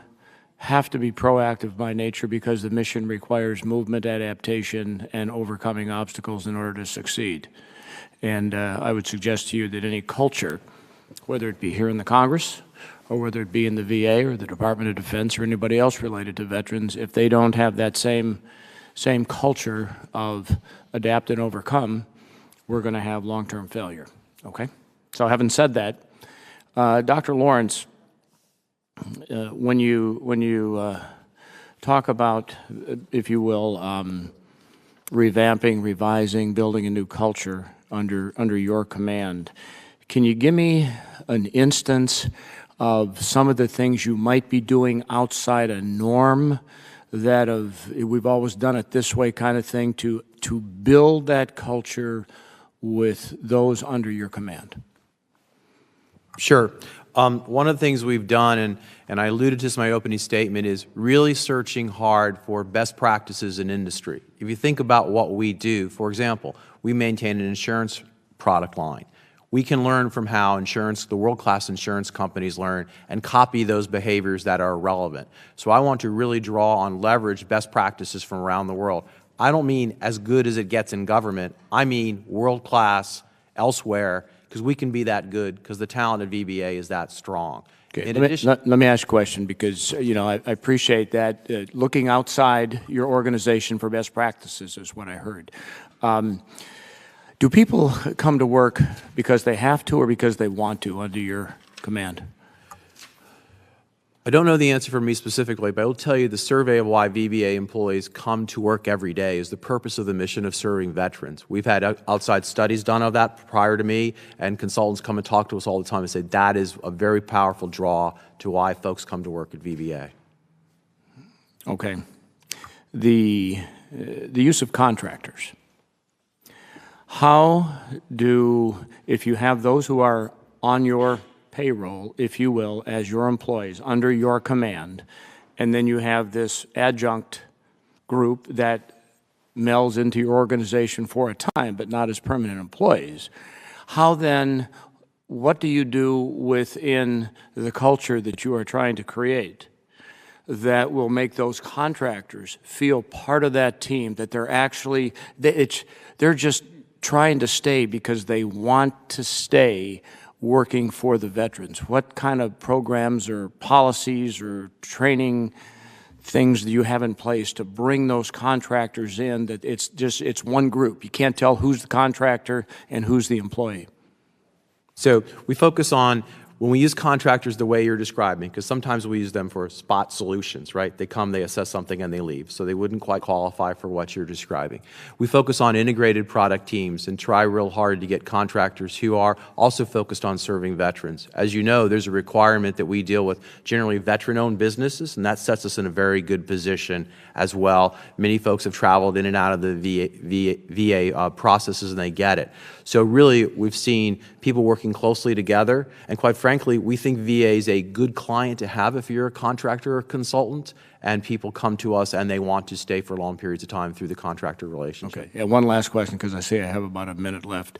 have to be proactive by nature because the mission requires movement, adaptation, and overcoming obstacles in order to succeed. And I would suggest to you that any culture, whether it be here in the Congress or whether it be in the VA or the Department of Defense or anybody else related to veterans, if they don't have that same culture of adapt and overcome, we're going to have long-term failure, okay? So having said that, Dr. Lawrence, when you talk about, if you will, revamping, revising, building a new culture under your command, can you give me an instance of some of the things you might be doing outside a norm, that we've always done it this way kind of thing, to build that culture with those under your command? Sure. One of the things we've done, and I alluded to this in my opening statement, is really searching hard for best practices in industry. If you think about what we do, for example, we maintain an insurance product line. We can learn from how the world-class insurance companies learn and copy those behaviors that are relevant. So I want to really draw on leverage best practices from around the world. I don't mean as good as it gets in government. I mean world-class elsewhere, because we can be that good because the talent at VBA is that strong. Okay. Let me ask a question, because I appreciate that. Looking outside your organization for best practices is what I heard. Do people come to work because they have to or because they want to under your command? I don't know the answer for me specifically, but I will tell you the survey of why VBA employees come to work every day is the purpose of the mission of serving veterans. We've had outside studies done of that prior to me, and consultants come and talk to us all the time and say that is a very powerful draw to why folks come to work at VBA. Okay. The use of contractors. How if you have those who are on your payroll, if you will, as your employees under your command, and then you have this adjunct group that melds into your organization for a time, but not as permanent employees. How then, what do you do within the culture that you are trying to create that will make those contractors feel part of that team, that they're actually, they're just trying to stay because they want to stay working for the veterans? What kind of programs or policies or training things do you have in place to bring those contractors in, that it's one group? You can't tell who's the contractor and who's the employee. So we focus on, when we use contractors the way you're describing, because sometimes we use them for spot solutions, right? They come, they assess something, and they leave. So they wouldn't quite qualify for what you're describing. We focus on integrated product teams and try real hard to get contractors who are also focused on serving veterans. As you know, there's a requirement that we deal with generally veteran-owned businesses, and that sets us in a very good position as well. Many folks have traveled in and out of the VA processes, and they get it. So really, we've seen people working closely together, and quite frankly, we think VA is a good client to have if you're a contractor or consultant, and people come to us and they want to stay for long periods of time through the contractor relationship. Okay, and one last question, because I see I have about a minute left.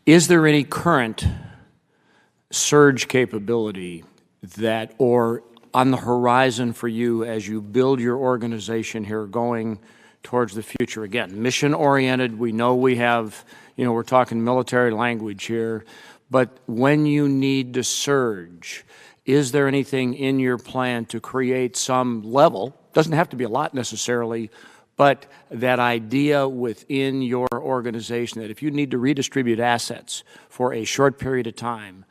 Is there any current surge capability that, or on the horizon for you as you build your organization here going towards the future? Again, mission-oriented, we know we have, we're talking military language here, but when you need to surge, is there anything in your plan to create some level, doesn't have to be a lot necessarily, but that idea within your organization that if you need to redistribute assets for a short period of time,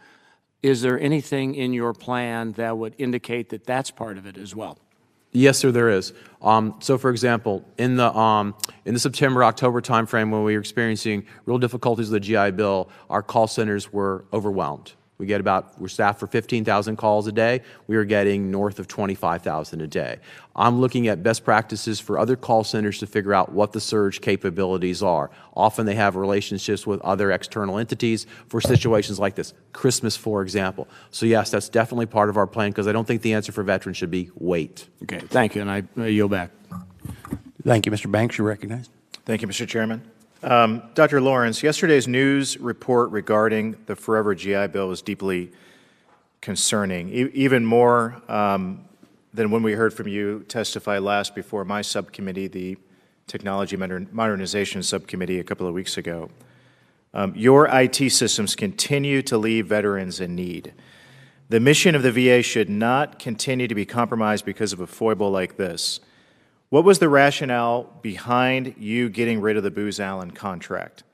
is there anything in your plan that would indicate that that's part of it as well? Yes, sir, there is. So, for example, in the September-October timeframe, when we were experiencing real difficulties with the GI Bill, our call centers were overwhelmed. We're staffed for 15,000 calls a day. We were getting north of 25,000 a day. I'm looking at best practices for other call centers to figure out what the surge capabilities are. Often they have relationships with other external entities for situations like this, Christmas, for example. So yes, that's definitely part of our plan, because I don't think the answer for veterans should be wait. Okay, thank you, and I yield back. Thank you, Mr. Banks. You're recognized. Thank you, Mr. Chairman. Dr. Lawrence, yesterday's news report regarding the Forever GI Bill was deeply concerning, even more than when we heard from you testify last before my subcommittee, the Technology Modernization Subcommittee, a couple of weeks ago. Your IT systems continue to leave veterans in need. The mission of the VA should not continue to be compromised because of a foible like this. What was the rationale behind you getting rid of the Booz Allen contract?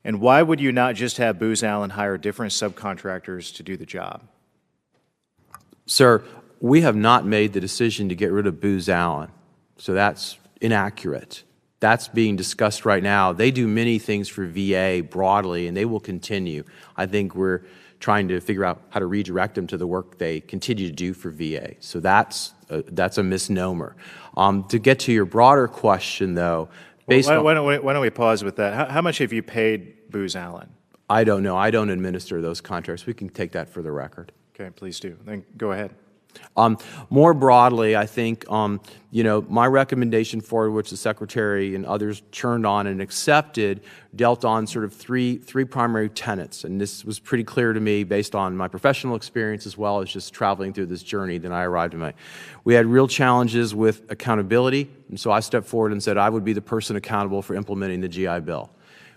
And why would you not just have Booz Allen hire different subcontractors to do the job? Sir, we have not made the decision to get rid of Booz Allen, so that's inaccurate. That's being discussed right now. They do many things for VA broadly, and they will continue. I think we're trying to figure out how to redirect them to the work they continue to do for VA. So that's a misnomer. To get to your broader question, though, based on... Why don't we pause with that? How much have you paid Booz Allen? I don't know. I don't administer those contracts. We can take that for the record. Okay, please do. Then go ahead. More broadly, I think, my recommendation forward, which the Secretary and others churned on and accepted, dealt on sort of three primary tenets. And this was pretty clear to me based on my professional experience as well as just traveling through this journey. Then I arrived at we had real challenges with accountability. And so I stepped forward and said I would be the person accountable for implementing the GI Bill.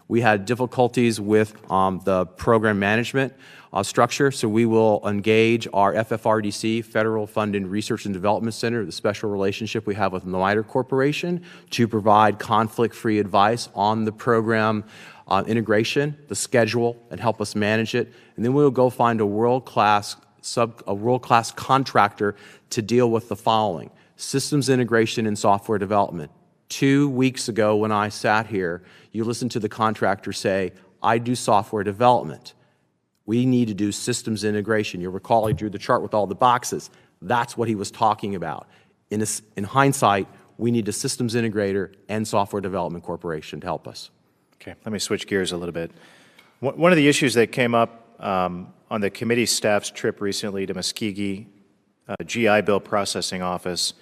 We had difficulties with the program management structure, so we will engage our FFRDC, Federal Funded Research and Development Center, the special relationship we have with the MITRE Corporation, to provide conflict-free advice on the program integration, the schedule, and help us manage it. And then we will go find a world-class contractor to deal with the following: systems integration and software development. 2 weeks ago when I sat here, you listened to the contractor say, I do software development. We need to do systems integration. You'll recall I drew the chart with all the boxes. That's what he was talking about. In hindsight, we need a systems integrator and software development corporation to help us. Okay, let me switch gears a little bit. One of the issues that came up on the committee staff's trip recently to Muskegee GI Bill processing office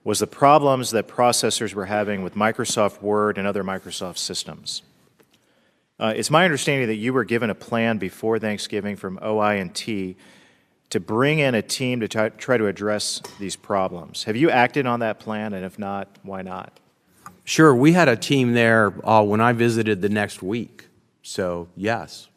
was the problems that processors were having with Microsoft Word and other Microsoft systems. It's my understanding that you were given a plan before Thanksgiving from OI&T to bring in a team to try to address these problems. Have you acted on that plan, and if not, why not? Sure, we had a team there when I visited the next week, so yes.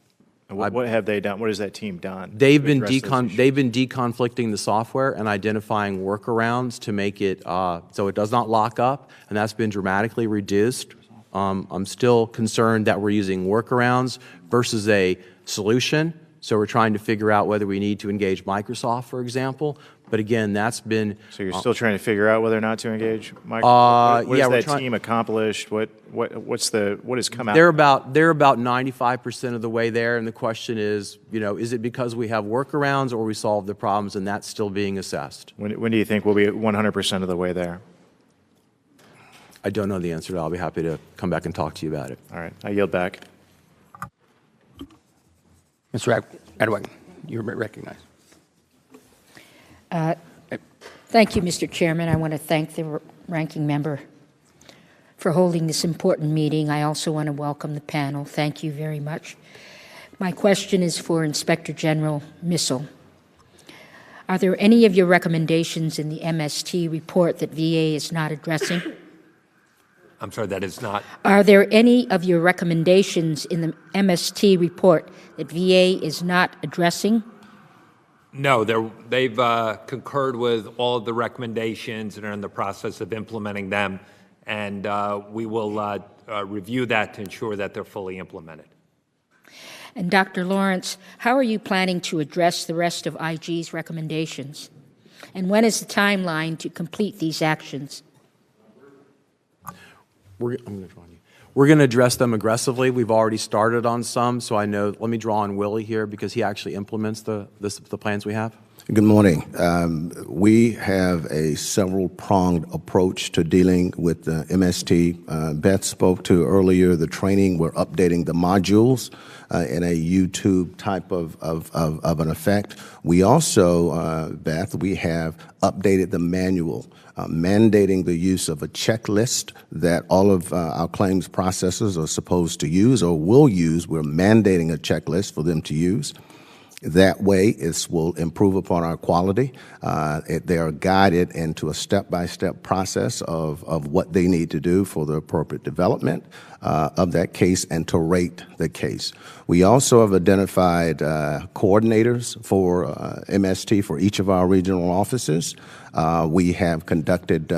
And what have they done? What has that team done? They've to been address those issues? they've been deconflicting the software and identifying workarounds to make it so it does not lock up, and that's been dramatically reduced. I'm still concerned that we're using workarounds versus a solution, so we're trying to figure out whether we need to engage Microsoft, for example. But again, that's been... So you're still trying to figure out whether or not to engage Microsoft? What yeah, has that team accomplished? What has come out? They're about 95% of the way there, and the question is, is it because we have workarounds or we solve the problems, and that's still being assessed. When do you think we'll be at 100% of the way there? I don't know the answer to that. I'll be happy to come back and talk to you about it. All right, I yield back. Mr. Adwag, you're recognized. Thank you, Mr. Chairman. I want to thank the ranking member for holding this important meeting. I also want to welcome the panel. Thank you very much. My question is for Inspector General Missel. Are there any of your recommendations in the MST report that VA is not addressing? I'm sorry, that is not. Are there any of your recommendations in the MST report that VA is not addressing? No, they've concurred with all of the recommendations and are in the process of implementing them, and we will review that to ensure that they're fully implemented. And Dr. Lawrence, how are you planning to address the rest of IG's recommendations? And when is the timeline to complete these actions? We're going to address them aggressively. We've already started on some, so I know. Let me draw on Willie here because he actually implements the plans we have. Good morning. We have a several-pronged approach to dealing with MST. Beth spoke to earlier the training. We're updating the modules in a YouTube type of an effect. We also, Beth, we have updated the manual, mandating the use of a checklist that all of our claims processors are supposed to use or will use. We're mandating a checklist for them to use. That way, it will improve upon our quality. They are guided into a step-by-step process of what they need to do for the appropriate development of that case and to rate the case. We also have identified coordinators for MST for each of our regional offices. We have conducted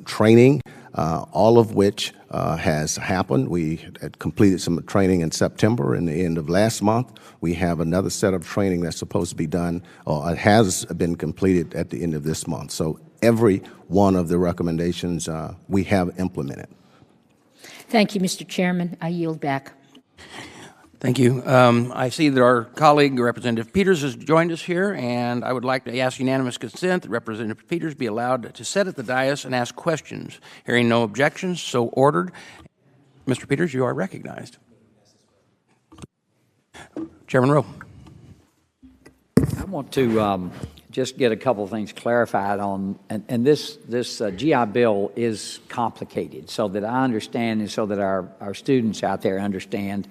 training, all of which has happened. We had completed some training in September and the end of last month. We have another set of training that's supposed to be done, or it has been completed at the end of this month. So every one of the recommendations we have implemented. Thank you, Mr. Chairman. I yield back. Thank you. I see that our colleague, Representative Peters, has joined us here, and I would like to ask unanimous consent that Representative Peters be allowed to sit at the dais and ask questions. Hearing no objections, so ordered. Mr. Peters, you are recognized. Chairman Rowe. I want to just get a couple of things clarified on, and this GI Bill is complicated, so that I understand and so that our students out there understand.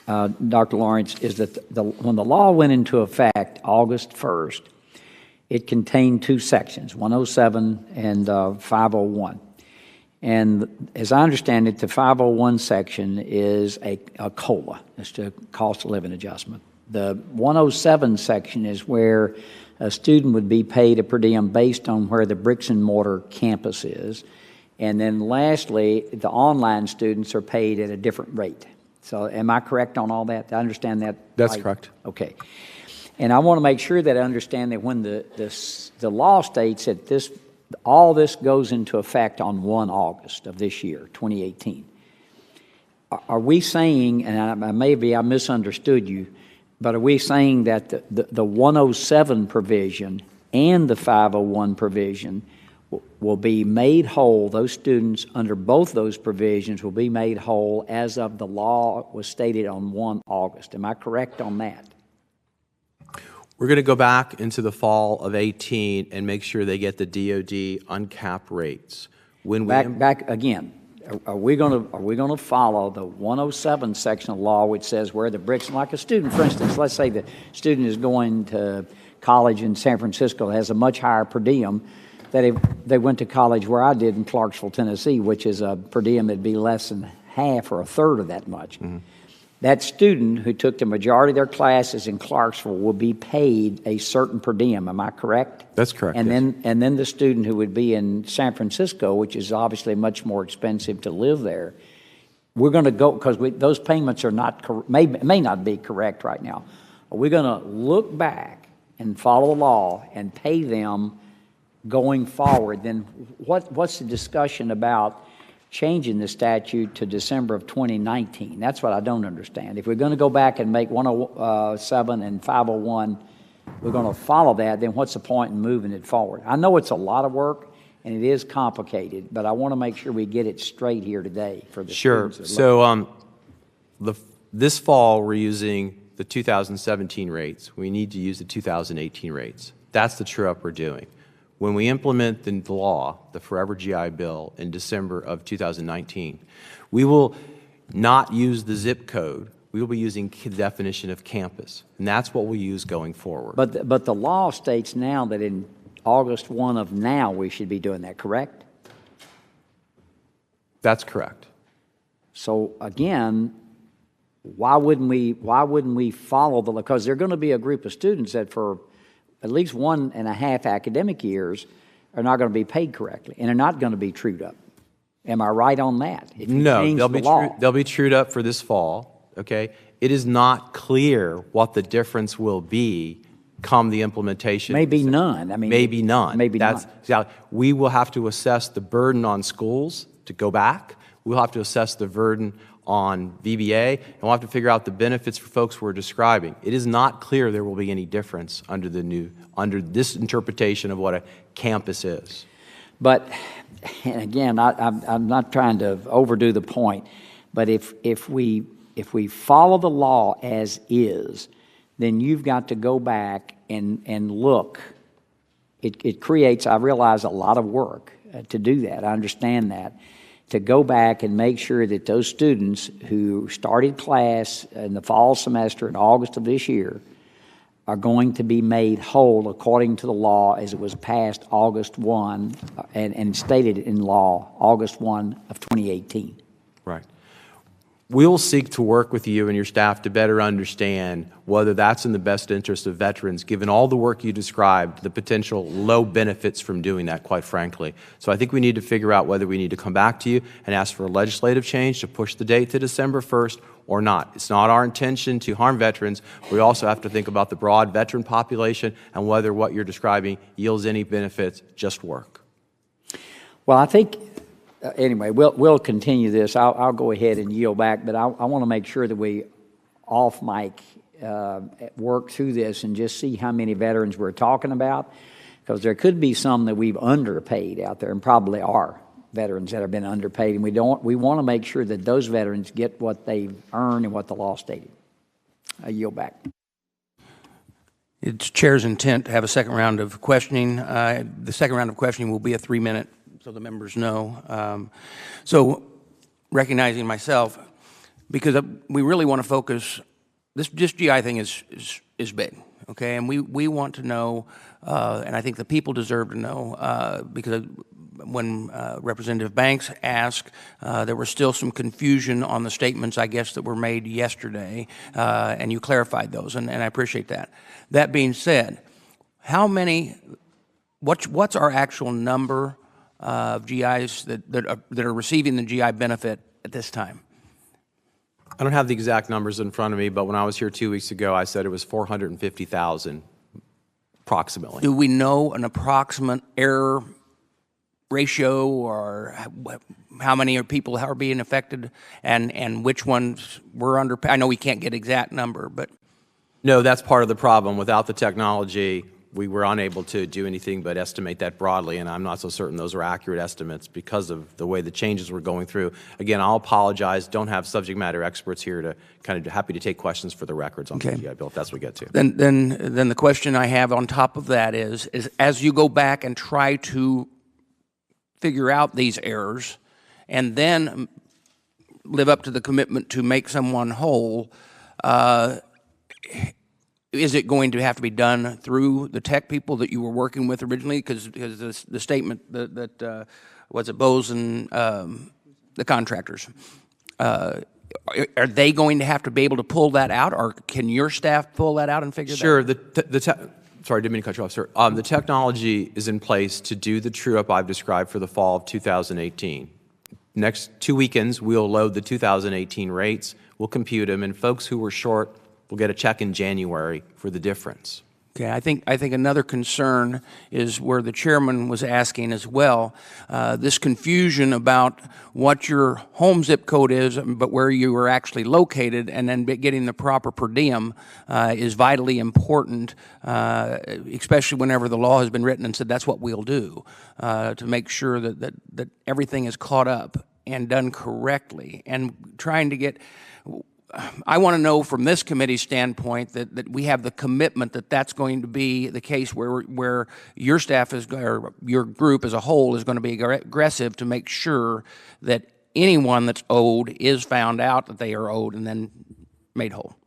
Dr. Lawrence, is that when the law went into effect August 1st, it contained two sections, 107 and 501. And as I understand it, the 501 section is a COLA, it's a cost of living adjustment. The 107 section is where a student would be paid a per diem based on where the bricks and mortar campus is. And then lastly, the online students are paid at a different rate. So am I correct on all that? I understand that? That's correct. Okay. And I want to make sure that I understand that when the law states that all this goes into effect on 1 August of this year, 2018, are we saying, and maybe I misunderstood you, but are we saying that the 107 provision and the 501 provision will be made whole, those students under both those provisions will be made whole as of the law was stated on 1 August. Am I correct on that? We're going to go back into the fall of 18 and make sure they get the DOD uncapped rates. When we Back again. Are we going to follow the 107 section of law, which says where the bricks, like a student, for instance, let's say the student is going to college in San Francisco, that has a much higher per diem, that if they went to college where I did in Clarksville, Tennessee, which is a per diem that'd be less than half or a third of that much. Mm-hmm. That student who took the majority of their classes in Clarksville will be paid a certain per diem. Am I correct? That's correct. And yes. then the student who would be in San Francisco, which is obviously much more expensive to live there, we're going to go, because those payments are not may not be correct right now. Are we going to look back and follow the law and pay them going forward? Then what's the discussion about changing the statute to December of 2019? That's what I don't understand. If we're going to go back and make 107 and 501, we're going to follow that, then what's the point in moving it forward? I know it's a lot of work and it is complicated, but I want to make sure we get it straight here today for the Sure. students. So this fall, we're using the 2017 rates. We need to use the 2018 rates. That's the true-up we're doing. When we implement the law, the Forever GI Bill, in December of 2019, we will not use the zip code. We will be using the definition of campus, and that's what we'll use going forward. But the law states now that in August 1 of now we should be doing that, correct? That's correct. So again, why wouldn't we follow the law? Because there are going to be a group of students that for at least 1.5 academic years are not going to be paid correctly and are not going to be trued up. Am I right on that? No, they'll be trued up for this fall, okay? It is not clear what the difference will be come the implementation. Maybe none. I mean, maybe none. Maybe none. We will have to assess the burden on schools to go back. We'll have to assess the burden on VBA, and we'll have to figure out the benefits for folks we're describing. It is not clear there will be any difference under this interpretation of what a campus is. But, and again, I'm not trying to overdo the point, but if we follow the law as is, then you've got to go back and look. It creates, I realize, a lot of work to do that. I understand that. To go back and make sure that those students who started class in the fall semester in August of this year are going to be made whole according to the law as it was passed August 1 and stated in law August 1 of 2018. Right. We'll seek to work with you and your staff to better understand whether that's in the best interest of veterans, given all the work you described, the potential low benefits from doing that, quite frankly. So I think we need to figure out whether we need to come back to you and ask for a legislative change to push the date to December 1st or not. It's not our intention to harm veterans. We also have to think about the broad veteran population and whether what you're describing yields any benefits, just work. Well, I think anyway, we'll continue this. I'll go ahead and yield back, but I want to make sure that we off mic work through this and just see how many veterans we're talking about, because there could be some that we've underpaid out there, and probably are veterans that have been underpaid, and we want to make sure that those veterans get what they've earned and what the law stated. I yield back. It's Chair's intent to have a second round of questioning. The second round of questioning will be a 3-minute, so the members know. So recognizing myself, because we really want to focus, this GI thing is big, okay? And we want to know, and I think the people deserve to know, because when Representative Banks asked, there was still some confusion on the statements, I guess, that were made yesterday, and you clarified those, and I appreciate that. That being said, how many, what's our actual number of GIs that are receiving the GI benefit at this time? I don't have the exact numbers in front of me, but when I was here 2 weeks ago, I said it was 450,000 approximately. Do we know an approximate error ratio, or how many people are being affected, and which ones were underpaid? I know we can't get exact number, but... No, that's part of the problem. Without the technology, we were unable to do anything but estimate that broadly, and I'm not so certain those are accurate estimates because of the way the changes were going through. Again, I'll apologize. Don't have subject matter experts here to kind of happy to take questions for the records on the GI Bill if that's what we get to. Then the question I have on top of that is as you go back and try to figure out these errors and then live up to the commitment to make someone whole, is it going to have to be done through the tech people that you were working with originally? Because the statement that was it Bose and the contractors, are they going to have to be able to pull that out, or can your staff pull that out and figure Sure. that out? Sorry, I didn't mean to cut you off, sir. The technology is in place to do the true-up I've described for the fall of 2018. Next 2 weekends, we'll load the 2018 rates, we'll compute them, and folks who were short will get a check in January for the difference. Okay, I think another concern is where the chairman was asking as well. This confusion about what your home zip code is, but where you are actually located, and then getting the proper per diem is vitally important, especially whenever the law has been written and said that's what we'll do to make sure that everything is caught up and done correctly. And trying to get, I want to know from this committee's standpoint that we have the commitment that that's going to be the case where your staff is, or your group as a whole is going to be aggressive to make sure that anyone that's owed is found out that they are owed and then made whole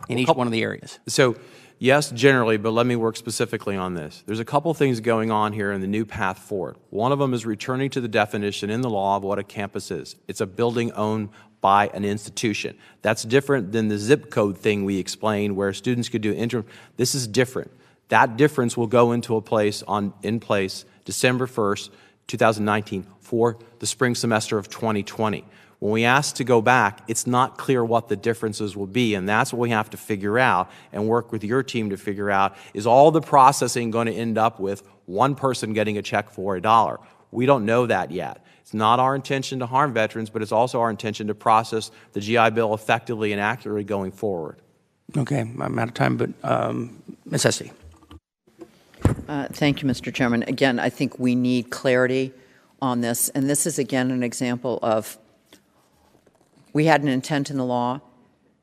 in each one of the areas. So, yes, generally, but let me work specifically on this. There's a couple things going on here in the new path forward. One of them is returning to the definition in the law of what a campus is. It's a building owned by an institution. That's different than the zip code thing we explained where students could do interim. This is different. That difference will go into in place December 1st, 2019 for the spring semester of 2020. When we ask to go back, it's not clear what the differences will be, and that's what we have to figure out and work with your team to figure out. Is all the processing going to end up with one person getting a check for $1? We don't know that yet. It's not our intention to harm veterans, but it's also our intention to process the GI Bill effectively and accurately going forward. Okay, I'm out of time, but Ms. Esty. Thank you, Mr. Chairman. Again, I think we need clarity on this, and this is again an example of we had an intent in the law.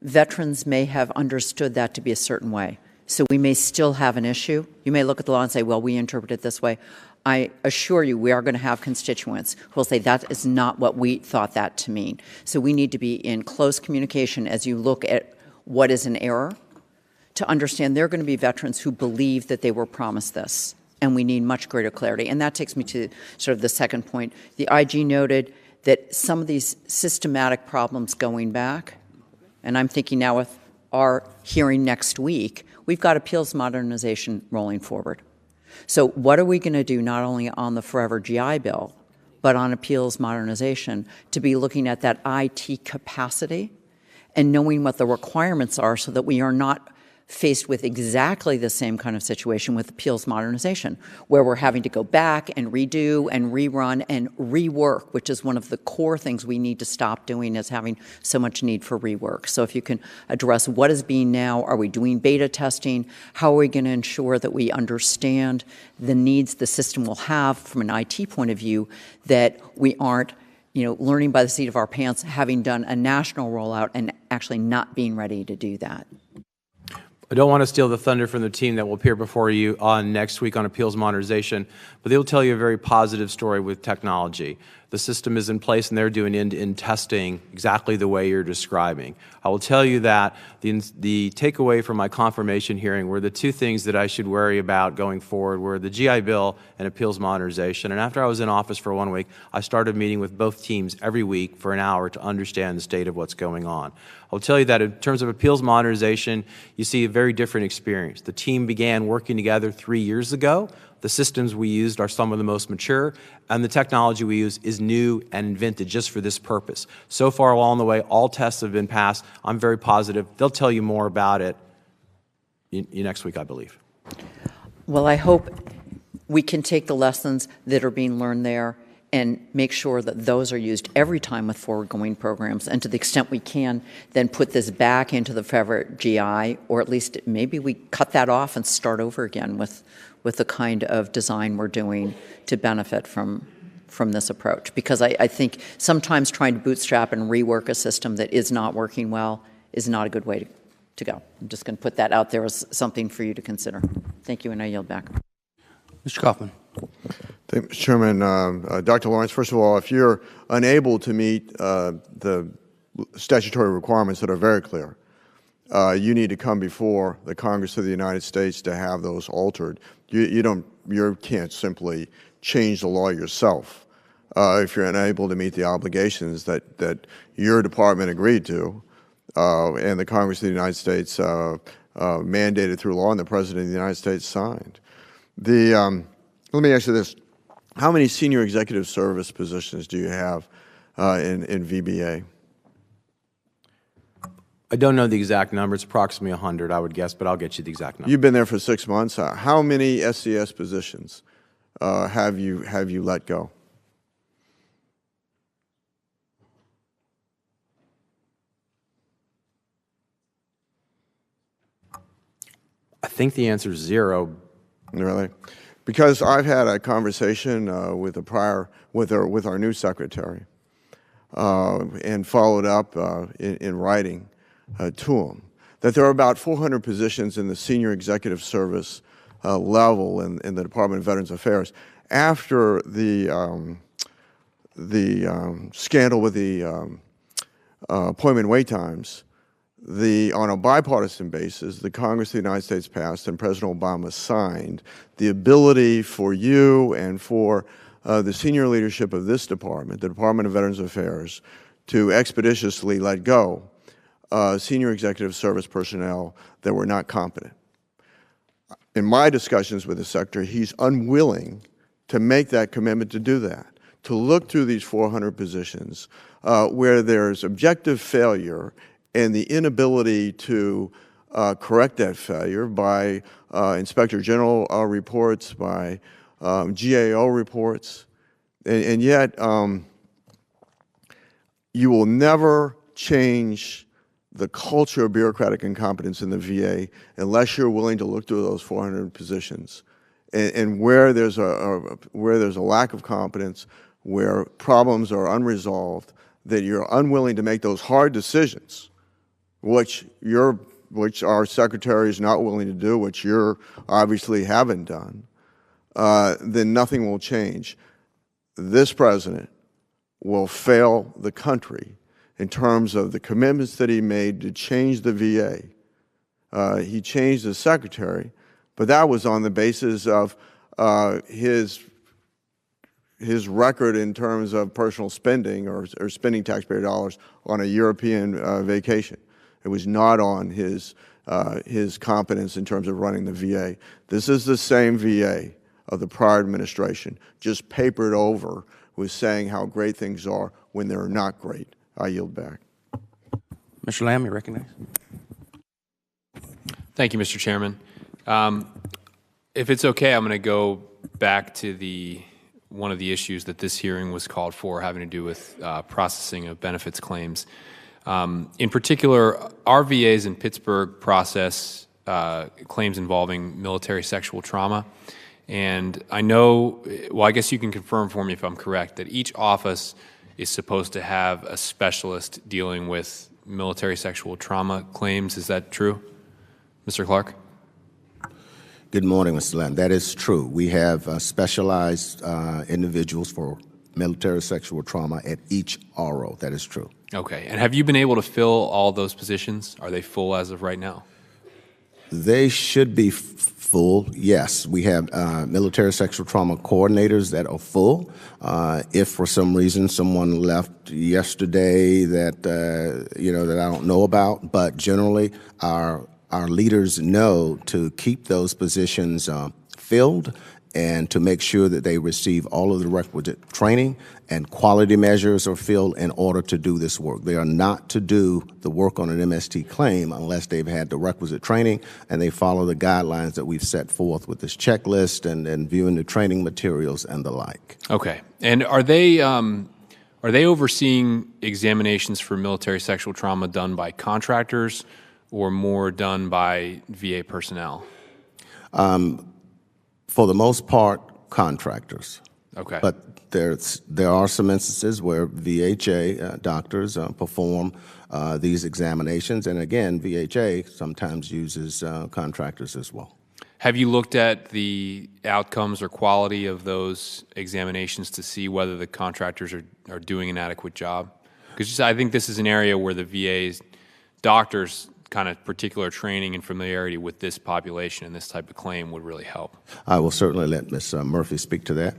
Veterans may have understood that to be a certain way, so we may still have an issue. You may look at the law and say, well, we interpret it this way. I assure you we are going to have constituents who will say that is not what we thought that to mean. So we need to be in close communication as you look at what is an error to understand there are going to be veterans who believe that they were promised this, and we need much greater clarity. And that takes me to sort of the second point. The IG noted that some of these systematic problems going back, and I'm thinking now with our hearing next week, we've got appeals modernization rolling forward. So what are we going to do not only on the Forever GI Bill, but on appeals modernization to be looking at that IT capacity and knowing what the requirements are so that we are not faced with exactly the same kind of situation with appeals modernization, where we're having to go back and redo and rerun and rework, which is one of the core things we need to stop doing, is having so much need for rework. So if you can address what is being now, are we doing beta testing? How are we going to ensure that we understand the needs the system will have from an IT point of view, that we aren't learning by the seat of our pants, having done a national rollout and actually not being ready to do that? I don't want to steal the thunder from the team that will appear before you on next week on appeals modernization, but they'll tell you a very positive story with technology. The system is in place and they're doing end-to-end testing exactly the way you're describing. I will tell you that the takeaway from my confirmation hearing were the two things that I should worry about going forward were the GI Bill and appeals modernization. And after I was in office for 1 week, I started meeting with both teams every week for an hour to understand the state of what's going on. I'll tell you that in terms of appeals modernization, you see a very different experience. The team began working together 3 years ago. The systems we used are some of the most mature, and the technology we use is new and invented just for this purpose. So far along the way, all tests have been passed. I'm very positive. They'll tell you more about it next week, I believe. Well, I hope we can take the lessons that are being learned there and make sure that those are used every time with forward-going programs, and to the extent we can, then put this back into the forever GI, or at least maybe we cut that off and start over again with the kind of design we're doing to benefit from this approach. Because I think sometimes trying to bootstrap and rework a system that is not working well is not a good way to go. I'm just going to put that out there as something for you to consider. Thank you, and I yield back. Mr. Kaufman. Thank you, Mr. Chairman. Dr. Lawrence, first of all, if you're unable to meet the statutory requirements that are very clear, you need to come before the Congress of the United States to have those altered. You can't simply change the law yourself if you're unable to meet the obligations that your department agreed to and the Congress of the United States mandated through law and the President of the United States signed. Let me ask you this. How many senior executive service positions do you have in VBA? I don't know the exact number. It's approximately 100, I would guess, but I'll get you the exact number. You've been there for 6 months. How many SCS positions have you let go? I think the answer is 0. Really? Because I've had a conversation with our new secretary and followed up in writing to him that there are about 400 positions in the senior executive service level in the Department of Veterans Affairs. After the scandal with the appointment wait times, on a bipartisan basis, the Congress of the United States passed and President Obama signed the ability for you and for the senior leadership of this department, the Department of Veterans Affairs, to expeditiously let go senior executive service personnel that were not competent. In my discussions with the Secretary, he's unwilling to make that commitment to do that, to look through these 400 positions where there's objective failure and the inability to correct that failure by Inspector General reports, by GAO reports, and yet you will never change the culture of bureaucratic incompetence in the VA unless you're willing to look through those 400 positions. And where there's a lack of competence, where problems are unresolved, that you're unwilling to make those hard decisions, which our secretary is not willing to do, which you obviously haven't done, then nothing will change. This president will fail the country in terms of the commitments that he made to change the VA. He changed the secretary, but that was on the basis of his record in terms of personal spending or spending taxpayer dollars on a European vacation. It was not on his competence in terms of running the VA. This is the same VA of the prior administration, just papered over with saying how great things are when they're not great. I yield back. Mr. Lamb, you recognize. Thank you, Mr. Chairman. If it's okay, I'm going to go back to one of the issues that this hearing was called for, having to do with processing of benefits claims. In particular, our VAs in Pittsburgh process claims involving military sexual trauma. And I know, well, I guess you can confirm for me if I'm correct, that each office is supposed to have a specialist dealing with military sexual trauma claims. Is that true? Mr. Clark? Good morning, Mr. Lamb. That is true. We have specialized individuals for military sexual trauma at each RO. That is true. Okay. And have you been able to fill all those positions? Are they full as of right now? They should be full, yes. We have military sexual trauma coordinators that are full. If for some reason someone left yesterday that, that I don't know about, but generally our leaders know to keep those positions filled and to make sure that they receive all of the requisite training and quality measures are filled in order to do this work. They are not to do the work on an MST claim unless they've had the requisite training and they follow the guidelines that we've set forth with this checklist and viewing the training materials and the like. Okay. And are they overseeing examinations for military sexual trauma done by contractors or more done by VA personnel? For the most part, contractors. Okay. But there are some instances where VHA doctors perform these examinations, and again, VHA sometimes uses contractors as well. Have you looked at the outcomes or quality of those examinations to see whether the contractors are doing an adequate job? Because I think this is an area where the VA's doctors' kind of particular training and familiarity with this population and this type of claim would really help. I will certainly let Ms. Murphy speak to that.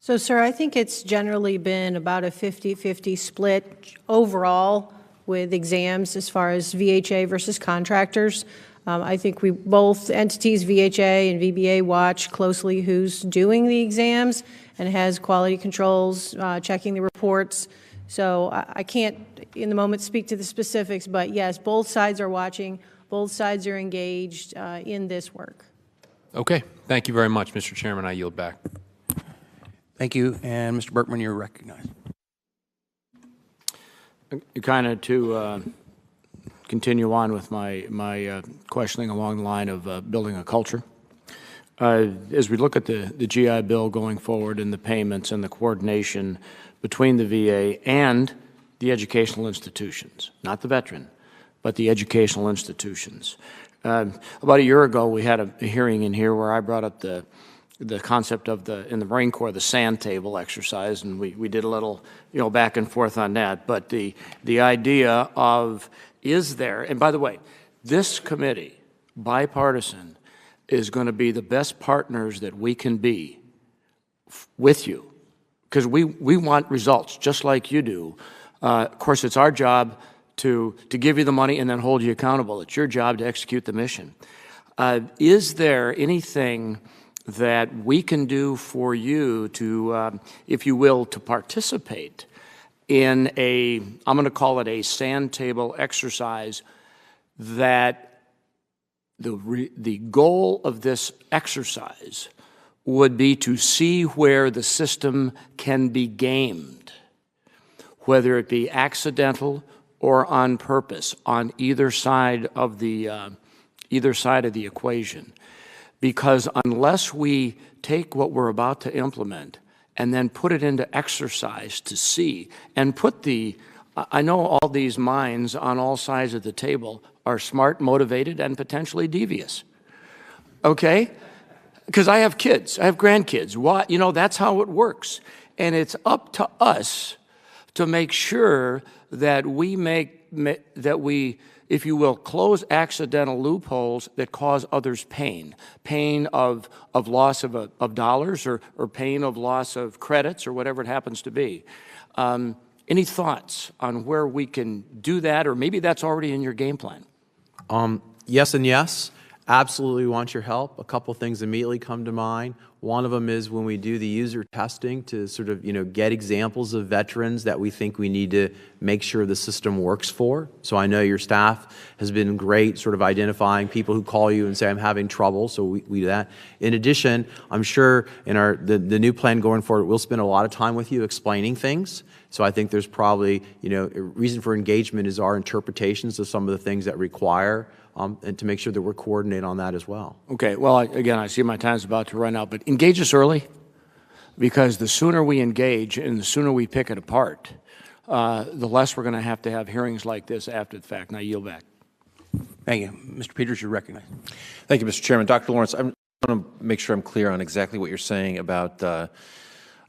So, sir, I think it's generally been about a 50-50 split overall with exams as far as VHA versus contractors. I think both entities, VHA and VBA, watch closely who's doing the exams and has quality controls, checking the reports. So I can't, in the moment, speak to the specifics, but yes, both sides are watching, both sides are engaged in this work. Okay. Thank you very much, Mr. Chairman. I yield back. Thank you. And Mr. Berkman, you're recognized. Kind of to continue on with my questioning along the line of building a culture. As we look at the GI Bill going forward and the payments and the coordination between the VA and the educational institutions, not the veteran, but the educational institutions. About a year ago, we had a hearing in here where I brought up the concept of in the Marine Corps, the sand table exercise, and we did a little, back and forth on that. But the idea of, is there, and by the way, this committee, bipartisan, is going to be the best partners that we can be with you, because we want results just like you do. Of course, it's our job to give you the money and then hold you accountable. It's your job to execute the mission. Is there anything that we can do for you to, if you will, to participate in I'm going to call it a sand table exercise, that the goal of this exercise would be to see where the system can be gamed, whether it be accidental or on purpose, on either side of the equation. Because unless we take what we're about to implement and then put it into exercise to see, and I know all these minds on all sides of the table are smart, motivated, and potentially devious. Okay? Because I have kids, I have grandkids. Why? That's how it works. And it's up to us to make sure that we, if you will, close accidental loopholes that cause others pain of loss of dollars or pain of loss of credits or whatever it happens to be. Any thoughts on where we can do that, or maybe that's already in your game plan? Yes and yes. Absolutely want your help. A couple things immediately come to mind. One of them is when we do the user testing to sort of, get examples of veterans that we think we need to make sure the system works for. So I know your staff has been great sort of identifying people who call you and say, I'm having trouble, so we do that. In addition, I'm sure in the new plan going forward, we'll spend a lot of time with you explaining things. So I think there's probably, a reason for engagement is our interpretations of some of the things that require and to make sure that we're coordinated on that as well. Okay, well, again, I see my time's about to run out, but engage us early, because the sooner we engage and the sooner we pick it apart, the less we're going to have hearings like this after the fact. And I yield back. Thank you. Mr. Peters, you're recognized. Thank you, Mr. Chairman. Dr. Lawrence, I want to make sure I'm clear on exactly what you're saying about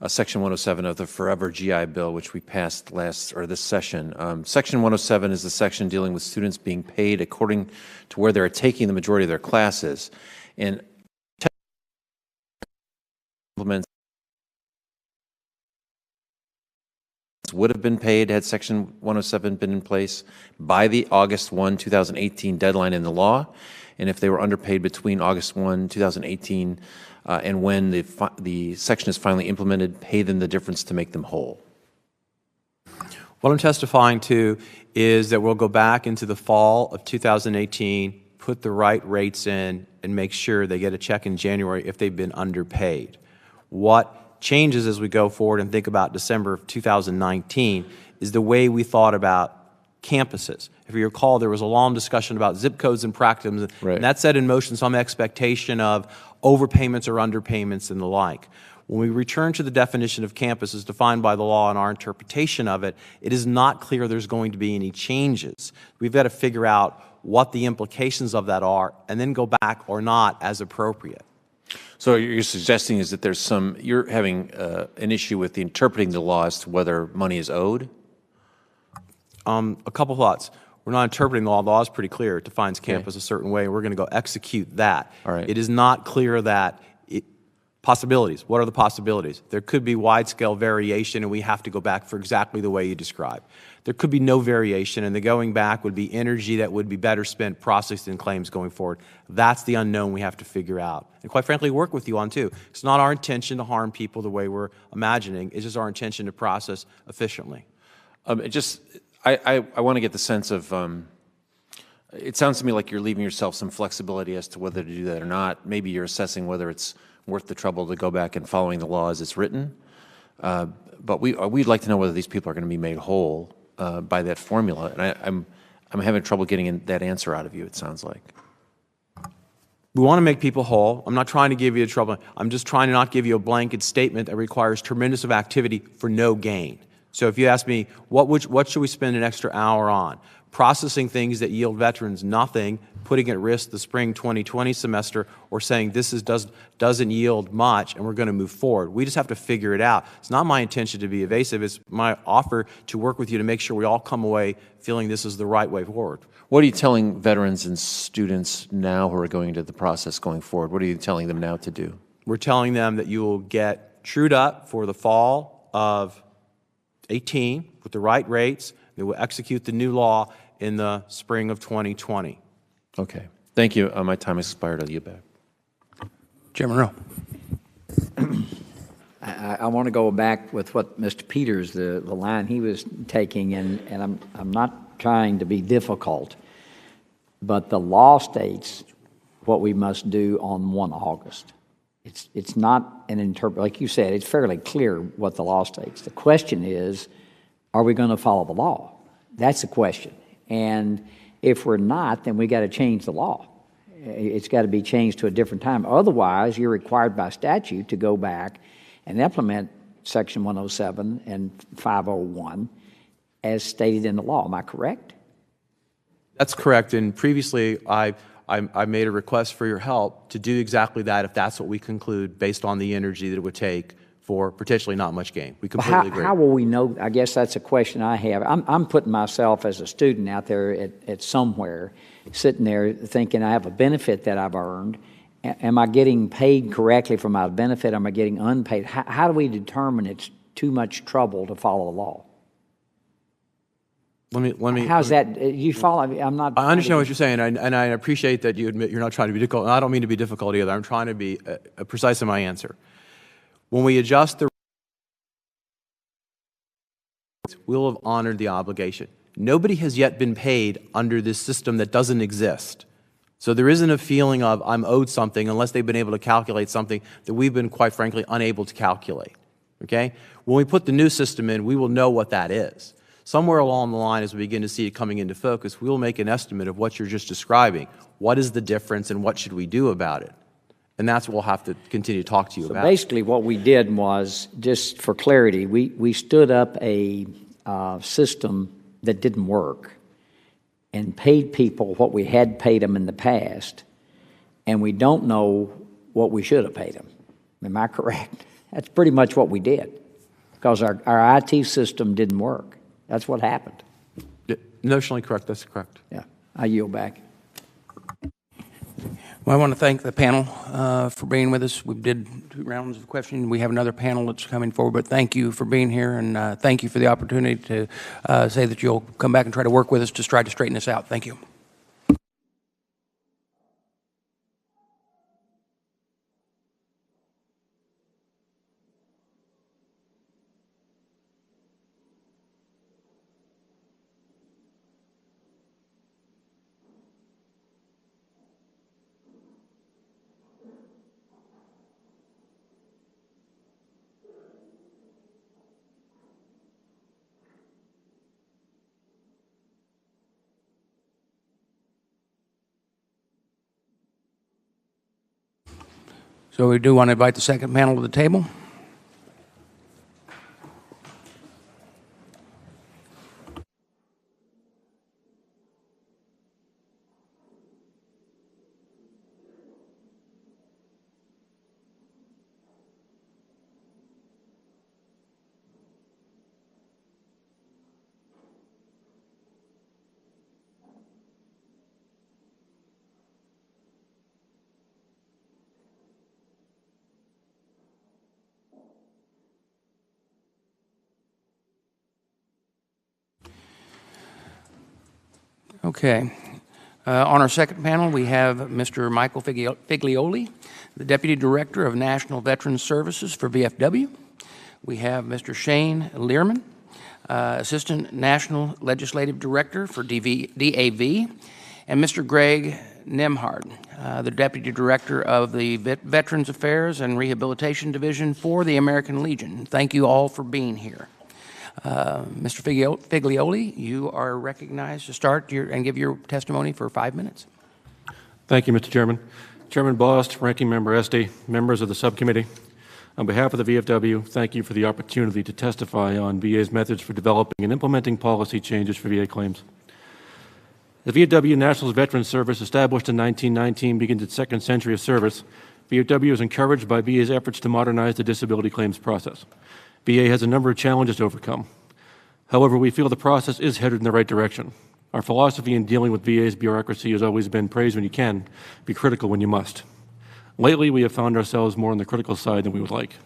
Section 107 of the Forever GI Bill, which we passed this session. Section 107 is the section dealing with students being paid according to where they're taking the majority of their classes. And implements would have been paid had Section 107 been in place by the August 1, 2018 deadline in the law. And if they were underpaid between August 1, 2018 and when the section is finally implemented, pay them the difference to make them whole? What I'm testifying to is that we'll go back into the fall of 2018, put the right rates in, and make sure they get a check in January if they've been underpaid. What changes as we go forward and think about December of 2019 is the way we thought about campuses. If you recall, there was a long discussion about zip codes and practicums, and that set in motion some expectation of overpayments or underpayments and the like. When we return to the definition of campus as defined by the law and our interpretation of it, it is not clear there's going to be any changes. We've got to figure out what the implications of that are and then go back or not as appropriate. So you're suggesting is that you're having an issue with interpreting the law as to whether money is owed? A couple thoughts. We're not interpreting the law. The law is pretty clear. It defines campus a certain way, and we're going to go execute that. All right. It is not clear that possibilities. What are the possibilities? There could be wide-scale variation, and we have to go back for exactly the way you described. There could be no variation, and the going back would be energy that would be better spent processing claims going forward. That's the unknown we have to figure out. And quite frankly, work with you on, too. It's not our intention to harm people the way we're imagining. It's just our intention to process efficiently. I want to get the sense of, it sounds to me like you're leaving yourself some flexibility as to whether to do that or not. Maybe you're assessing whether it's worth the trouble to go back and following the law as it's written. But we'd like to know whether these people are going to be made whole by that formula. And I'm having trouble getting that answer out of you, it sounds like. We want to make people whole. I'm not trying to give you trouble. I'm just trying to not give you a blanket statement that requires tremendous of activity for no gain. So if you ask me, what should we spend an extra hour on? Processing things that yield veterans nothing, putting at risk the spring 2020 semester, or saying this doesn't yield much and we're going to move forward. We just have to figure it out. It's not my intention to be evasive. It's my offer to work with you to make sure we all come away feeling this is the right way forward. What are you telling veterans and students now who are going into the process going forward? What are you telling them now to do? We're telling them that you will get trued up for the fall of 18 with the right rates. They will execute the new law in the spring of 2020. Okay. Thank you. My time has expired. I'll yield back. Chairman Rowe. I want to go back with what Mr. Peters, the line he was taking, and I'm not trying to be difficult, but the law states what we must do on 1 August. It's not an like you said, it's fairly clear what the law states. The question is, are we going to follow the law? That's the question. And if we're not, then we got to change the law. It's got to be changed to a different time. Otherwise, you're required by statute to go back and implement Section 107 and 501 as stated in the law. Am I correct? That's correct. And previously, I made a request for your help to do exactly that if that's what we conclude based on the energy that it would take for potentially not much gain. We completely agree. How will we know? I guess that's a question I have. I'm putting myself as a student out there at somewhere, sitting there thinking I have a benefit that I've earned. Am I getting paid correctly for my benefit? Am I getting unpaid? How do we determine it's too much trouble to follow the law? Let me. How's that? You follow? I'm not. I understand what you're saying, and I appreciate that you admit you're not trying to be difficult. And I don't mean to be difficult either. I'm trying to be precise in my answer. When we adjust the, we'll have honored the obligation. Nobody has yet been paid under this system that doesn't exist. So there isn't a feeling of I'm owed something unless they've been able to calculate something that we've been, quite frankly, unable to calculate. Okay? When we put the new system in, we will know what that is. Somewhere along the line, as we begin to see it coming into focus, we will make an estimate of what you're just describing. What is the difference and what should we do about it? And that's what we'll have to continue to talk to you about. Basically, what we did was, just for clarity, we stood up a system that didn't work and paid people what we had paid them in the past, and we don't know what we should have paid them. Am I correct? That's pretty much what we did, because our IT system didn't work. That's what happened. Notionally correct. That's correct. Yeah. I yield back. Well, I want to thank the panel for being with us. We did 2 rounds of questioning. We have another panel that's coming forward, but thank you for being here, and thank you for the opportunity to say that you'll come back and try to work with us to try to straighten this out. Thank you. So we do want to invite the second panel to the table. Okay. On our second panel, we have Mr. Michael Figlioli, the Deputy Director of National Veterans Services for VFW. We have Mr. Shane Learman, Assistant National Legislative Director for DAV, and Mr. Greg Nemhard, the Deputy Director of the Veterans Affairs and Rehabilitation Division for the American Legion. Thank you all for being here. Mr. Figlioli, you are recognized to start and give your testimony for 5 minutes. Thank you, Mr. Chairman. Chairman Bost, Ranking Member Esty, members of the subcommittee, on behalf of the VFW, thank you for the opportunity to testify on VA's methods for developing and implementing policy changes for VA claims. The VFW National Veterans Service, established in 1919, begins its second century of service. VFW is encouraged by VA's efforts to modernize the disability claims process. VA has a number of challenges to overcome. However, we feel the process is headed in the right direction. Our philosophy in dealing with VA's bureaucracy has always been praise when you can, be critical when you must. Lately, we have found ourselves more on the critical side than we would like.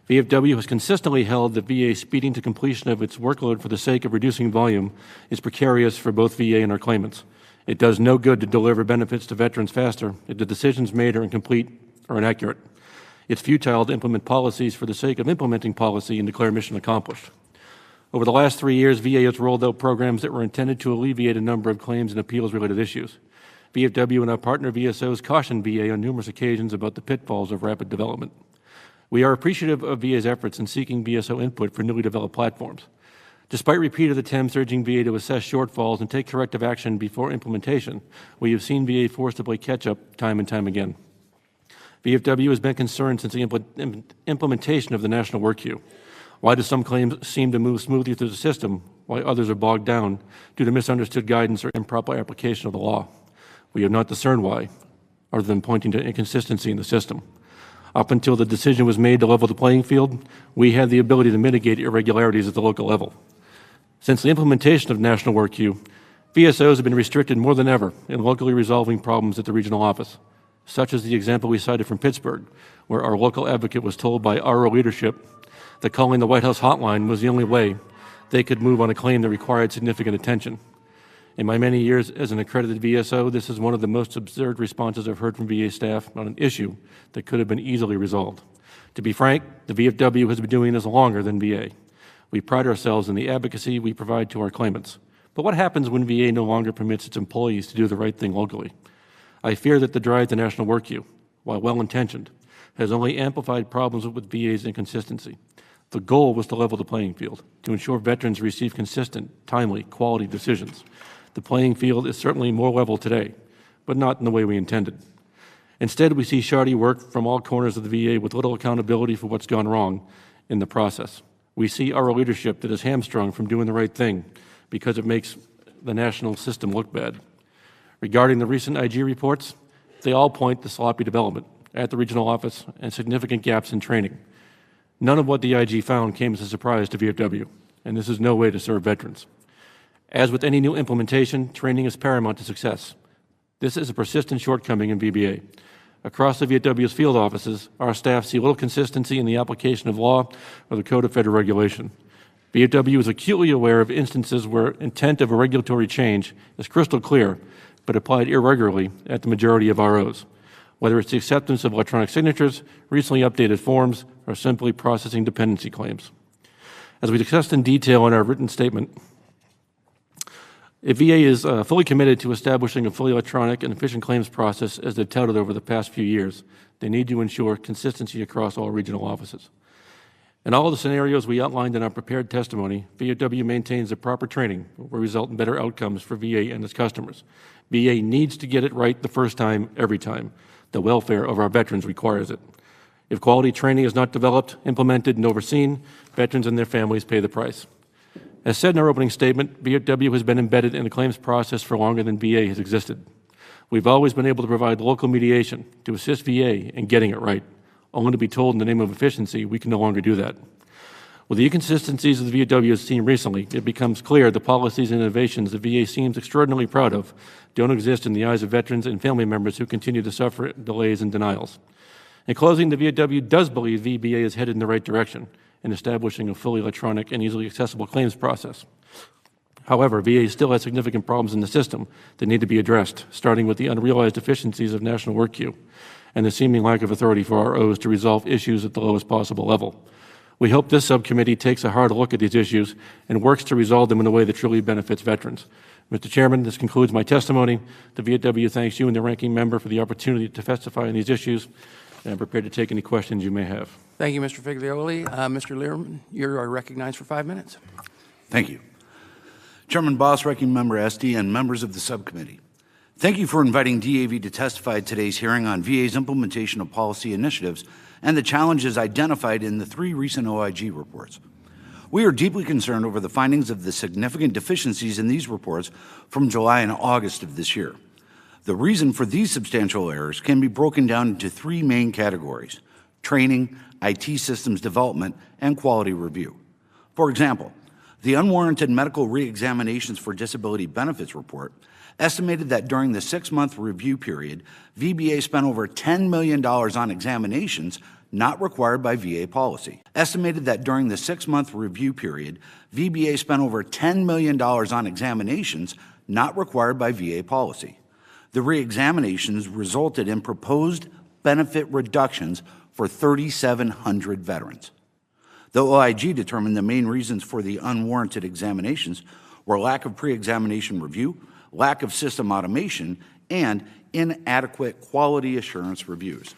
VFW has consistently held that VA speeding to completion of its workload for the sake of reducing volume is precarious for both VA and our claimants. It does no good to deliver benefits to veterans faster if the decisions made are incomplete or inaccurate. It's futile to implement policies for the sake of implementing policy and declare mission accomplished. Over the last 3 years, VA has rolled out programs that were intended to alleviate a number of claims and appeals-related issues. VFW and our partner VSOs cautioned VA on numerous occasions about the pitfalls of rapid development. We are appreciative of VA's efforts in seeking VSO input for newly developed platforms. Despite repeated attempts urging VA to assess shortfalls and take corrective action before implementation, we have seen VA forced to play catch-up time and time again. VFW has been concerned since the implementation of the National Work Queue. Why do some claims seem to move smoothly through the system, while others are bogged down due to misunderstood guidance or improper application of the law? We have not discerned why, other than pointing to inconsistency in the system. Up until the decision was made to level the playing field, we had the ability to mitigate irregularities at the local level. Since the implementation of National Work Queue, VSOs have been restricted more than ever in locally resolving problems at the regional office, such as the example we cited from Pittsburgh, where our local advocate was told by RO leadership that calling the White House hotline was the only way they could move on a claim that required significant attention. In my many years as an accredited VSO, this is one of the most absurd responses I've heard from VA staff on an issue that could have been easily resolved. To be frank, the VFW has been doing this longer than VA. We pride ourselves in the advocacy we provide to our claimants. But what happens when VA no longer permits its employees to do the right thing locally? I fear that the drive to National Work Queue, while well-intentioned, has only amplified problems with VA's inconsistency. The goal was to level the playing field, to ensure veterans receive consistent, timely, quality decisions. The playing field is certainly more level today, but not in the way we intended. Instead, we see shoddy work from all corners of the VA with little accountability for what's gone wrong in the process. We see our leadership that is hamstrung from doing the right thing because it makes the national system look bad. Regarding the recent IG reports, they all point to sloppy development at the regional office and significant gaps in training. None of what the IG found came as a surprise to VFW, and this is no way to serve veterans. As with any new implementation, training is paramount to success. This is a persistent shortcoming in VBA. Across the VFW's field offices, our staff see little consistency in the application of law or the Code of Federal Regulation. VFW is acutely aware of instances where intent of a regulatory change is crystal clear, but applied irregularly at the majority of ROs, whether it's the acceptance of electronic signatures, recently updated forms, or simply processing dependency claims. As we discussed in detail in our written statement, if VA is fully committed to establishing a fully electronic and efficient claims process as they've touted over the past few years, they need to ensure consistency across all regional offices. In all of the scenarios we outlined in our prepared testimony, VFW maintains the proper training will result in better outcomes for VA and its customers. VA needs to get it right the first time, every time. The welfare of our veterans requires it. If quality training is not developed, implemented, and overseen, veterans and their families pay the price. As said in our opening statement, VFW has been embedded in the claims process for longer than VA has existed. We've always been able to provide local mediation to assist VA in getting it right, only to be told in the name of efficiency we can no longer do that. With the inconsistencies of the VFW has seen recently, it becomes clear the policies and innovations the VA seems extraordinarily proud of don't exist in the eyes of veterans and family members who continue to suffer delays and denials. In closing, the VFW does believe VBA is headed in the right direction in establishing a fully electronic and easily accessible claims process. However, VA still has significant problems in the system that need to be addressed, starting with the unrealized deficiencies of national work queue and the seeming lack of authority for ROs to resolve issues at the lowest possible level. We hope this subcommittee takes a hard look at these issues and works to resolve them in a way that truly benefits veterans. Mr. Chairman, this concludes my testimony. The VFW thanks you and the ranking member for the opportunity to testify on these issues, and I'm prepared to take any questions you may have. Thank you, Mr. Figlioli. Mr. Learman, you are recognized for 5 minutes. Thank you. Chairman Boss, Ranking Member Esty, and members of the subcommittee, thank you for inviting DAV to testify at today's hearing on VA's implementation of policy initiatives and the challenges identified in the 3 recent OIG reports. We are deeply concerned over the findings of the significant deficiencies in these reports from July and August of this year. The reason for these substantial errors can be broken down into 3 main categories: training, IT systems development, and quality review. For example, the unwarranted medical reexaminations for disability benefits report estimated that during the 6-month review period, VBA spent over $10 million on examinations not required by VA policy. Estimated that during the 6-month review period, VBA spent over $10 million on examinations not required by VA policy. The reexaminations resulted in proposed benefit reductions for 3,700 veterans. The OIG determined the main reasons for the unwarranted examinations were lack of pre-examination review, lack of system automation, and inadequate quality assurance reviews.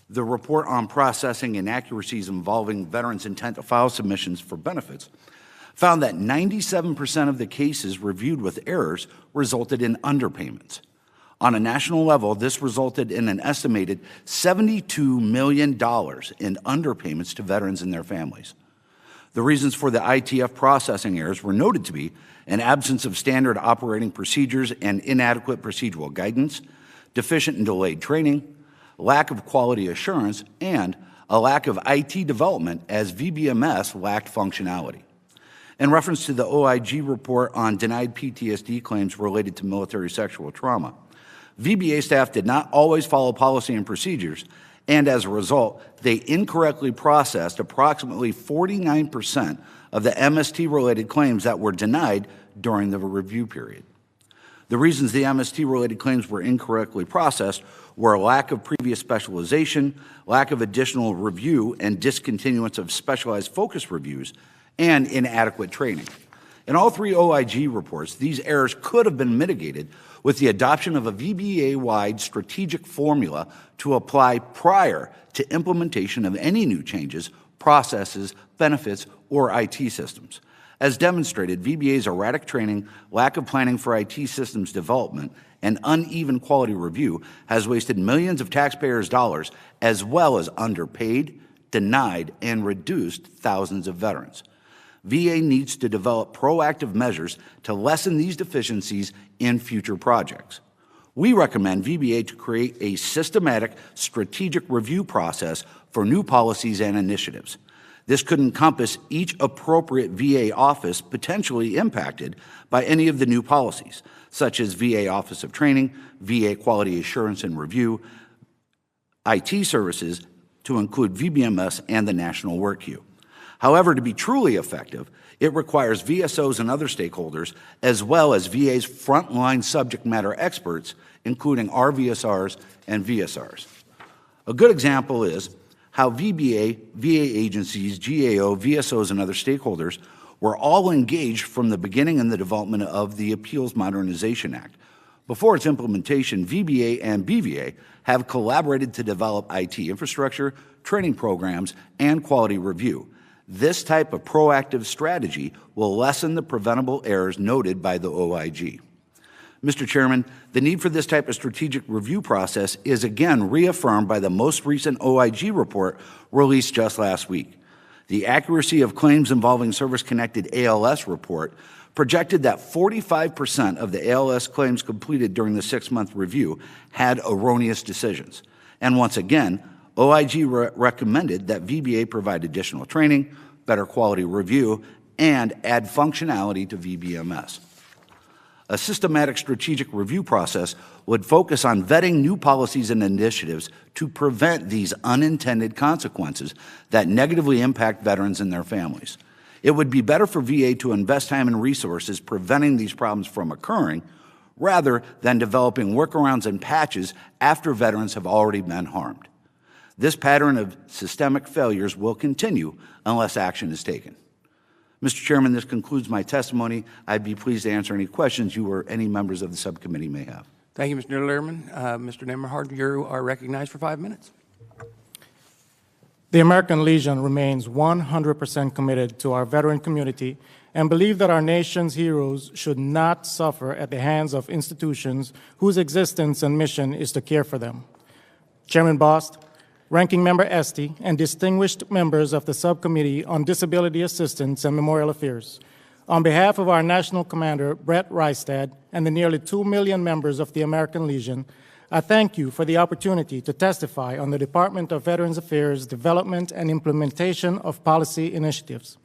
The report on processing inaccuracies involving veterans' intent to file submissions for benefits found that 97% of the cases reviewed with errors resulted in underpayments. On a national level, this resulted in an estimated $72 million in underpayments to veterans and their families. The reasons for the ITF processing errors were noted to be an absence of standard operating procedures and inadequate procedural guidance, deficient and delayed training, lack of quality assurance, and a lack of IT development as VBMS lacked functionality. In reference to the OIG report on denied PTSD claims related to military sexual trauma, VBA staff did not always follow policy and procedures, and as a result, they incorrectly processed approximately 49% of the MST-related claims that were denied during the review period. The reasons the MST-related claims were incorrectly processed were a lack of previous specialization, lack of additional review and discontinuance of specialized focus reviews, and inadequate training. In all 3 OIG reports, these errors could have been mitigated with the adoption of a VBA-wide strategic formula to apply prior to implementation of any new changes, processes, benefits, or IT systems. As demonstrated, VBA's erratic training, lack of planning for IT systems development, and uneven quality review has wasted millions of taxpayers' dollars, as well as underpaid, denied, and reduced thousands of veterans. VA needs to develop proactive measures to lessen these deficiencies in future projects. We recommend VBA to create a systematic strategic review process for new policies and initiatives. This could encompass each appropriate VA office potentially impacted by any of the new policies, such as VA Office of Training, VA Quality Assurance and Review, IT services, to include VBMS and the National Work Queue. However, to be truly effective, it requires VSOs and other stakeholders, as well as VA's frontline subject matter experts, including RVSRs and VSRs. A good example is how VBA, VA agencies, GAO, VSOs, and other stakeholders were all engaged from the beginning in the development of the Appeals Modernization Act. Before its implementation, VBA and BVA have collaborated to develop IT infrastructure, training programs, and quality review. This type of proactive strategy will lessen the preventable errors noted by the OIG. Mr. Chairman, the need for this type of strategic review process is again reaffirmed by the most recent OIG report released just last week. The accuracy of claims involving service-connected ALS report projected that 45% of the ALS claims completed during the 6-month review had erroneous decisions. And once again, OIG recommended that VBA provide additional training, better quality review, and add functionality to VBMS. A systematic strategic review process would focus on vetting new policies and initiatives to prevent these unintended consequences that negatively impact veterans and their families. It would be better for VA to invest time and resources preventing these problems from occurring rather than developing workarounds and patches after veterans have already been harmed. This pattern of systemic failures will continue unless action is taken. Mr. Chairman, this concludes my testimony. I'd be pleased to answer any questions you or any members of the subcommittee may have. Thank you, Mr. Lehrman. Mr. Nemmerhard, you are recognized for 5 minutes. The American Legion remains 100% committed to our veteran community and believe that our nation's heroes should not suffer at the hands of institutions whose existence and mission is to care for them. Chairman Bost, Ranking Member Esty, and distinguished members of the Subcommittee on Disability Assistance and Memorial Affairs, on behalf of our National Commander, Brett Rystad, and the nearly 2 million members of the American Legion, I thank you for the opportunity to testify on the Department of Veterans Affairs development and implementation of policy initiatives.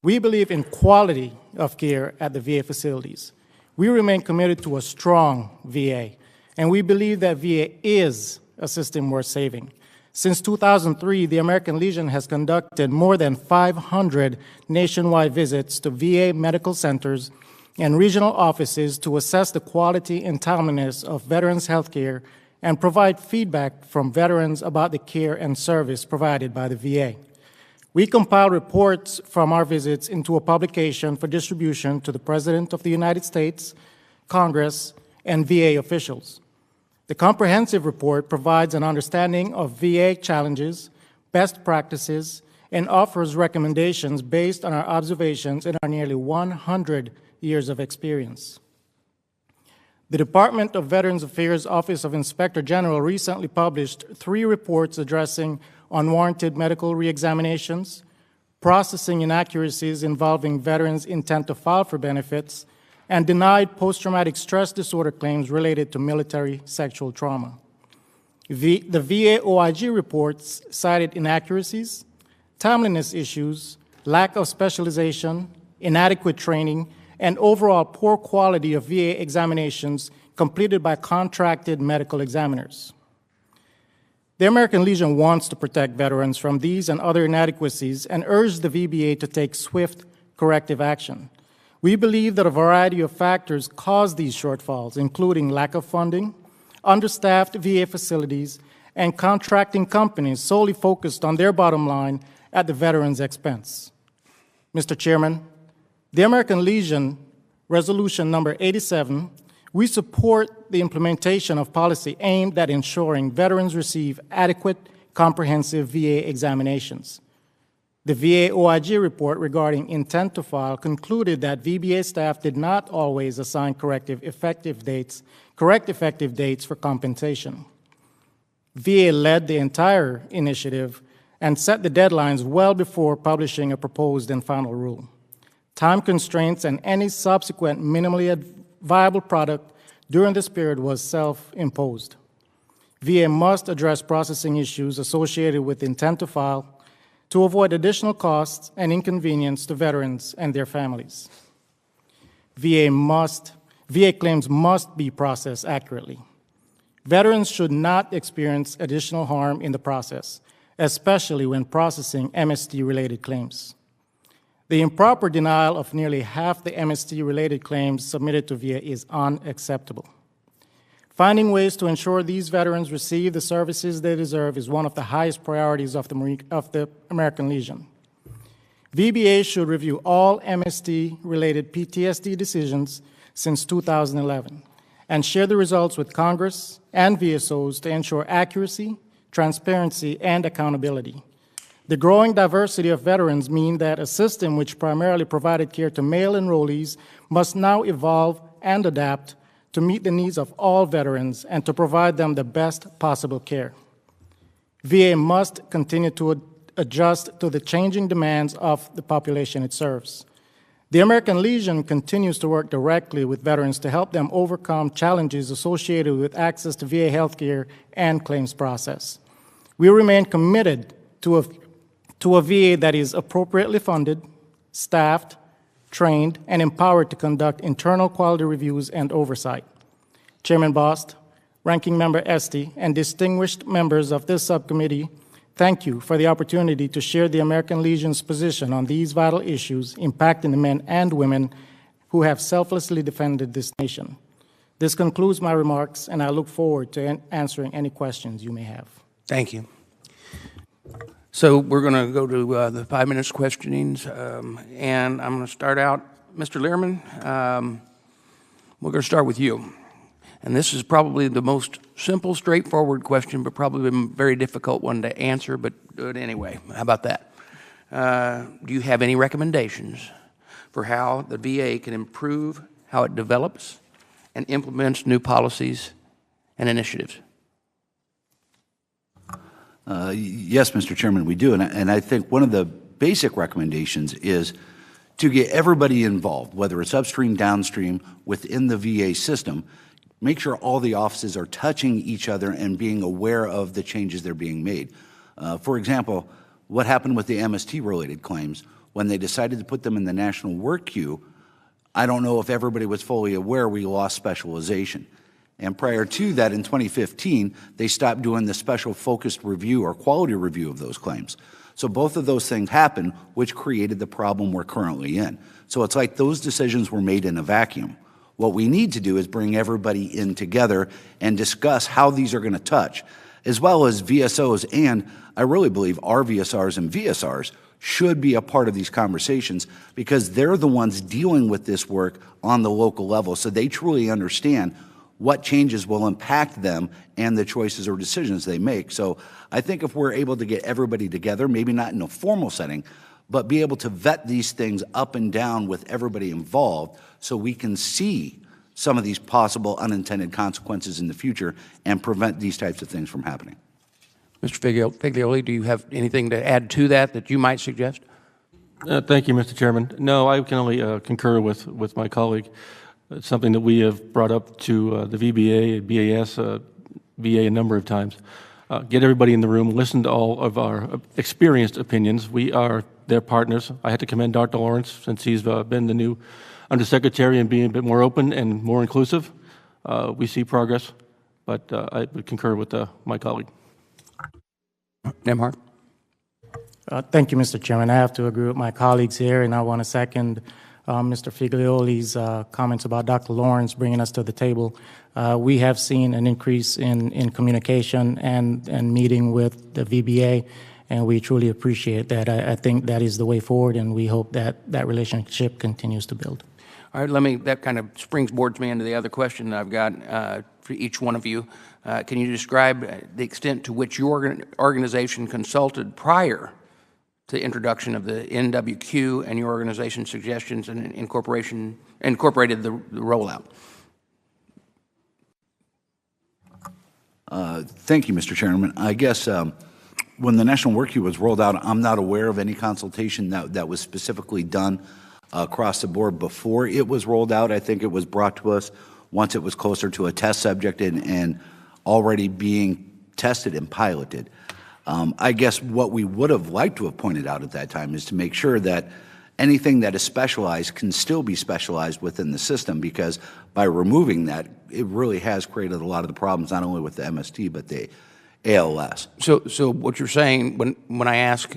We believe in quality of care at the VA facilities. We remain committed to a strong VA, and we believe that VA is a system worth saving. Since 2003, the American Legion has conducted more than 500 nationwide visits to VA medical centers and regional offices to assess the quality and timeliness of veterans' health care and provide feedback from veterans about the care and service provided by the VA. We compile reports from our visits into a publication for distribution to the President of the United States, Congress, and VA officials. The comprehensive report provides an understanding of VA challenges, best practices, and offers recommendations based on our observations in our nearly 100 years of experience. The Department of Veterans Affairs Office of Inspector General recently published 3 reports addressing unwarranted medical reexaminations, processing inaccuracies involving veterans' intent to file for benefits, and denied post-traumatic stress disorder claims related to military sexual trauma. The VA OIG reports cited inaccuracies, timeliness issues, lack of specialization, inadequate training, and overall poor quality of VA examinations completed by contracted medical examiners. The American Legion wants to protect veterans from these and other inadequacies and urge the VBA to take swift corrective action. We believe that a variety of factors cause these shortfalls, including lack of funding, understaffed VA facilities, and contracting companies solely focused on their bottom line at the veterans' expense. Mr. Chairman, the American Legion Resolution Number 87, we support the implementation of policy aimed at ensuring veterans receive adequate, comprehensive VA examinations. The VA OIG report regarding intent to file concluded that VBA staff did not always assign correct effective dates for compensation. VA led the entire initiative and set the deadlines well before publishing a proposed and final rule. Time constraints and any subsequent minimally viable product during this period was self-imposed. VA must address processing issues associated with intent to file to avoid additional costs and inconvenience to veterans and their families. VA claims must be processed accurately. Veterans should not experience additional harm in the process, especially when processing MST-related claims. The improper denial of nearly half the MST-related claims submitted to VA is unacceptable. Finding ways to ensure these veterans receive the services they deserve is one of the highest priorities of the American Legion. VBA should review all MST-related PTSD decisions since 2011 and share the results with Congress and VSOs to ensure accuracy, transparency, and accountability. The growing diversity of veterans mean that a system which primarily provided care to male enrollees must now evolve and adapt to meet the needs of all veterans and to provide them the best possible care. VA must continue to adjust to the changing demands of the population it serves. The American Legion continues to work directly with veterans to help them overcome challenges associated with access to VA healthcare and claims process. We remain committed to a VA that is appropriately funded, staffed, trained, and empowered to conduct internal quality reviews and oversight. Chairman Bost, Ranking Member Esty, and distinguished members of this subcommittee, thank you for the opportunity to share the American Legion's position on these vital issues impacting the men and women who have selflessly defended this nation. This concludes my remarks, and I look forward to answering any questions you may have. Thank you. So we're going to go to the 5 minutes questionings, and I'm going to start out. Mr. Learman, we're going to start with you. And this is probably the most simple, straightforward question, but probably a very difficult one to answer, but do it anyway. How about that? Do you have any recommendations for how the VA can improve how it develops and implements new policies and initiatives? Yes, Mr. Chairman, we do. And I think one of the basic recommendations is to get everybody involved, whether it's upstream, downstream, within the VA system. Make sure all the offices are touching each other and being aware of the changes that are being made. For example, what happened with the MST-related claims when they decided to put them in the national work queue, I don't know if everybody was fully aware we lost specialization. And prior to that, in 2015, they stopped doing the special focused review or quality review of those claims. So both of those things happened, which created the problem we're currently in. So it's like those decisions were made in a vacuum. What we need to do is bring everybody in together and discuss how these are going to touch, as well as VSOs, and I really believe our VSRs and VSRs should be a part of these conversations because they're the ones dealing with this work on the local level, so they truly understand what changes will impact them and the choices or decisions they make. So I think if we're able to get everybody together, maybe not in a formal setting, but be able to vet these things up and down with everybody involved so we can see some of these possible unintended consequences in the future and prevent these types of things from happening. Mr. Figlioli, do you have anything to add to that you might suggest? Thank you, Mr. Chairman. No, I can only concur with my colleague. It's something that we have brought up to the VBA, BAS, VA a number of times. Get everybody in the room, listen to all of our experienced opinions. We are their partners. I had to commend Dr. Lawrence since he's been the new Undersecretary and being a bit more open and more inclusive. We see progress, but I would concur with my colleague. Nemhard? Thank you, Mr. Chairman. I have to agree with my colleagues here, and I want to second Mr. Figlioli's comments about Dr. Lawrence bringing us to the table. We have seen an increase in communication and meeting with the VBA, and we truly appreciate that. I think that is the way forward, and we hope that that relationship continues to build. All right, that kind of springboards me into the other question that I've got for each one of you. Can you describe the extent to which your organization consulted prior to the introduction of the NWQ and your organization's suggestions and incorporated the rollout? Thank you, Mr. Chairman. I guess when the National Work Queue was rolled out, I'm not aware of any consultation that was specifically done across the board before it was rolled out. I think it was brought to us once it was closer to a test subject and already being tested and piloted. I guess what we would have liked to have pointed out at that time is to make sure that anything that is specialized can still be specialized within the system, because by removing that, it really has created a lot of the problems, not only with the MST, but the ALS. So what you're saying, when I ask,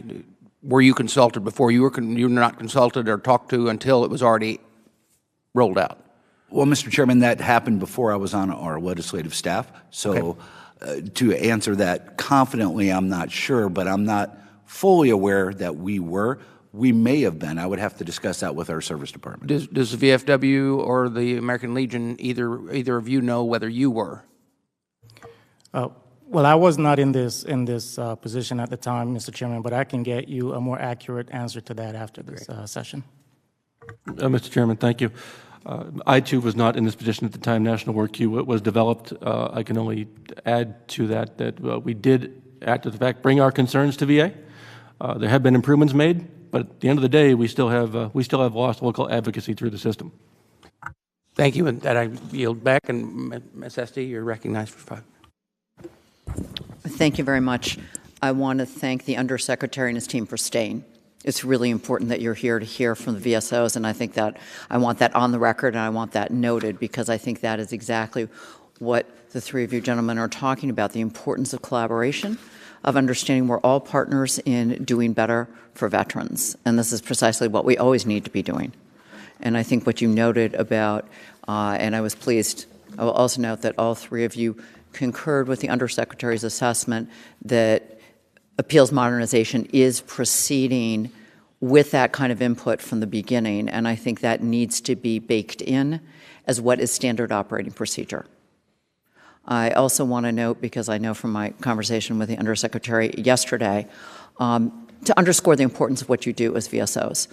were you consulted before? You were not consulted or talked to until it was already rolled out? Well, Mr. Chairman, that happened before I was on our legislative staff. So to answer that confidently, I'm not sure, but I'm not fully aware that we were. We may have been. I would have to discuss that with our service department. Does the VFW or the American Legion, either of you know whether you were? Well, I was not in this position at the time, Mr. Chairman, but I can get you a more accurate answer to that after this session. Mr. Chairman, thank you. I, too, was not in this position at the time National Work Queue was developed. I can only add to that we did, after the fact, bring our concerns to VA. There have been improvements made, but at the end of the day, we still have lost local advocacy through the system. Thank you, and that I yield back. And Ms. Esty, you're recognized for 5. Thank you very much. I want to thank the Undersecretary and his team for staying. It's really important that you're here to hear from the VSOs, and I think that I want that on the record, and I want that noted, because I think that is exactly what the three of you gentlemen are talking about, the importance of collaboration, of understanding we're all partners in doing better for veterans. And this is precisely what we always need to be doing. And I think what you noted about, and I was pleased, I will also note that all three of you concurred with the Undersecretary's assessment that appeals modernization is proceeding with that kind of input from the beginning, and I think that needs to be baked in as what is standard operating procedure. I also want to note, because I know from my conversation with the Undersecretary yesterday, to underscore the importance of what you do as VSOs.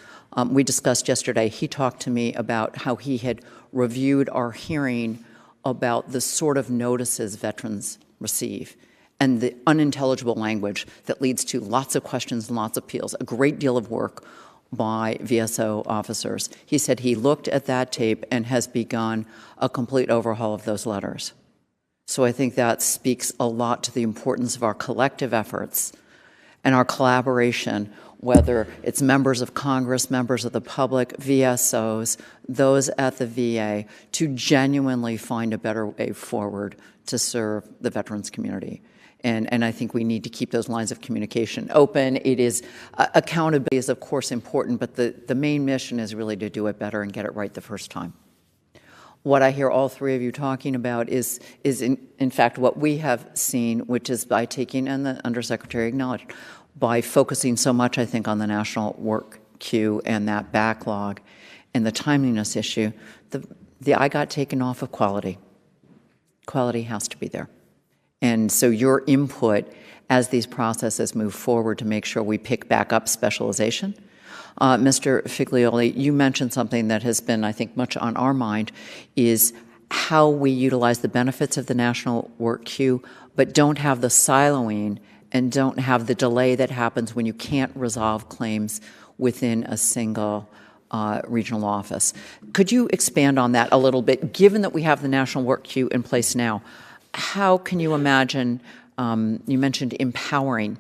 We discussed yesterday, he talked to me about how he had reviewed our hearing about the sort of notices veterans receive and the unintelligible language that leads to lots of questions and lots of appeals, a great deal of work by VSO officers. He said he looked at that tape and has begun a complete overhaul of those letters. So I think that speaks a lot to the importance of our collective efforts and our collaboration, whether it's members of Congress, members of the public, VSOs, those at the VA, to genuinely find a better way forward to serve the veterans community. And I think we need to keep those lines of communication open. It is, accountability is of course important, but the main mission is really to do it better and get it right the first time. What I hear all three of you talking about is in fact what we have seen, which is by taking, and the Undersecretary acknowledged, by focusing so much, I think, on the national work queue and that backlog and the timeliness issue, the eye got taken off of quality. Quality has to be there. And so your input as these processes move forward to make sure we pick back up specialization. Mr. Figlioli, you mentioned something that has been, I think, much on our mind, is how we utilize the benefits of the national work queue, but don't have the siloing and don't have the delay that happens when you can't resolve claims within a single regional office. Could you expand on that a little bit? Given that we have the national work queue in place now, how can you imagine, you mentioned empowering,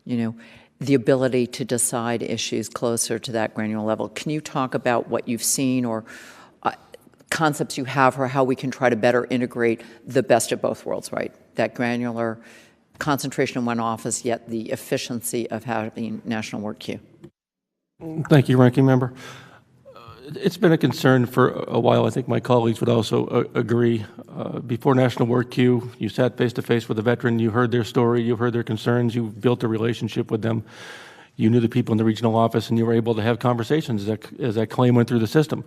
the ability to decide issues closer to that granular level. Can you talk about what you've seen or concepts you have for how we can try to better integrate the best of both worlds, right? That granular concentration in one office, yet the efficiency of having national work queue. Thank you, Ranking Member. It's been a concern for a while. I think my colleagues would also agree. Before National Work Queue, you sat face-to-face with a veteran, you heard their story, you heard their concerns, you built a relationship with them. You knew the people in the regional office, and you were able to have conversations as that claim went through the system.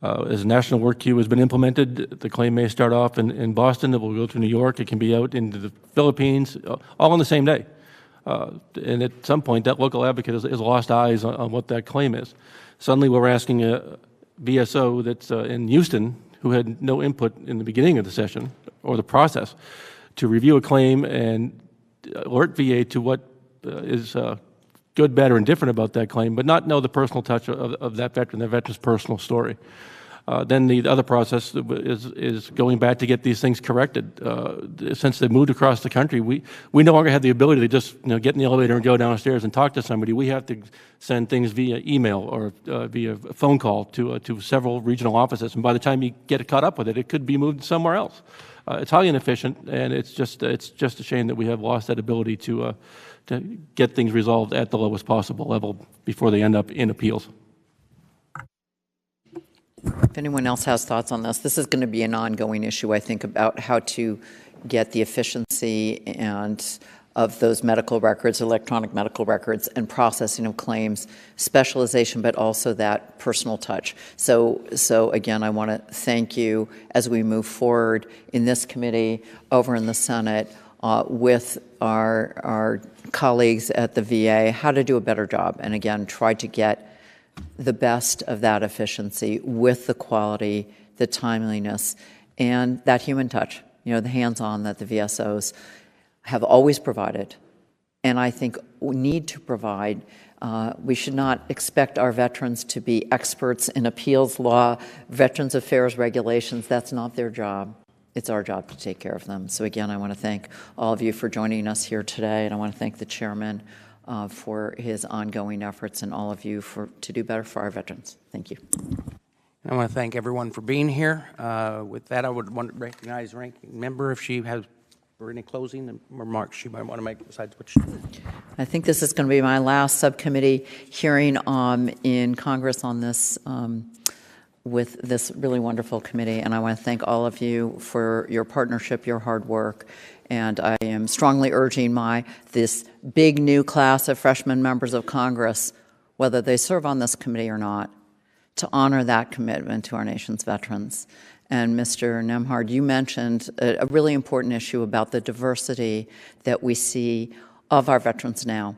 As National Work Queue has been implemented, the claim may start off in Boston, it will go to New York, it can be out into the Philippines, all on the same day. And at some point, that local advocate has lost eyes on what that claim is. Suddenly, we're asking a VSO that's in Houston, who had no input in the beginning of the session or the process, to review a claim and alert VA to what is good, bad, or indifferent about that claim, but not know the personal touch of that veteran's personal story. Then the other process is going back to get these things corrected. Since they moved across the country, we no longer have the ability to just get in the elevator and go downstairs and talk to somebody. We have to send things via email or via phone call to several regional offices. And by the time you get caught up with it, it could be moved somewhere else. It's highly inefficient, and it's just a shame that we have lost that ability to get things resolved at the lowest possible level before they end up in appeals. If anyone else has thoughts on this is going to be an ongoing issue, I think, about how to get the efficiency and of those medical records, electronic medical records, and processing of claims, specialization, but also that personal touch. So again, I want to thank you as we move forward in this committee, over in the Senate, with our colleagues at the VA, how to do a better job. And again, try to get the best of that efficiency with the quality, the timeliness, and that human touch, the hands-on that the VSOs have always provided, and I think we need to provide. We should not expect our veterans to be experts in appeals law, Veterans Affairs regulations. That's not their job. It's our job to take care of them. So again, I want to thank all of you for joining us here today, and I want to thank the chairman for his ongoing efforts and all of you to do better for our veterans. Thank you. I want to thank everyone for being here. With that, I would want to recognize the ranking member if she has any closing remarks she might want to make besides what she did. I think this is going to be my last subcommittee hearing in Congress on this with this really wonderful committee, and I want to thank all of you for your partnership, your hard work, and I am strongly urging this big new class of freshman members of Congress, whether they serve on this committee or not, to honor that commitment to our nation's veterans. And Mr. Nemhard, you mentioned a really important issue about the diversity that we see of our veterans now.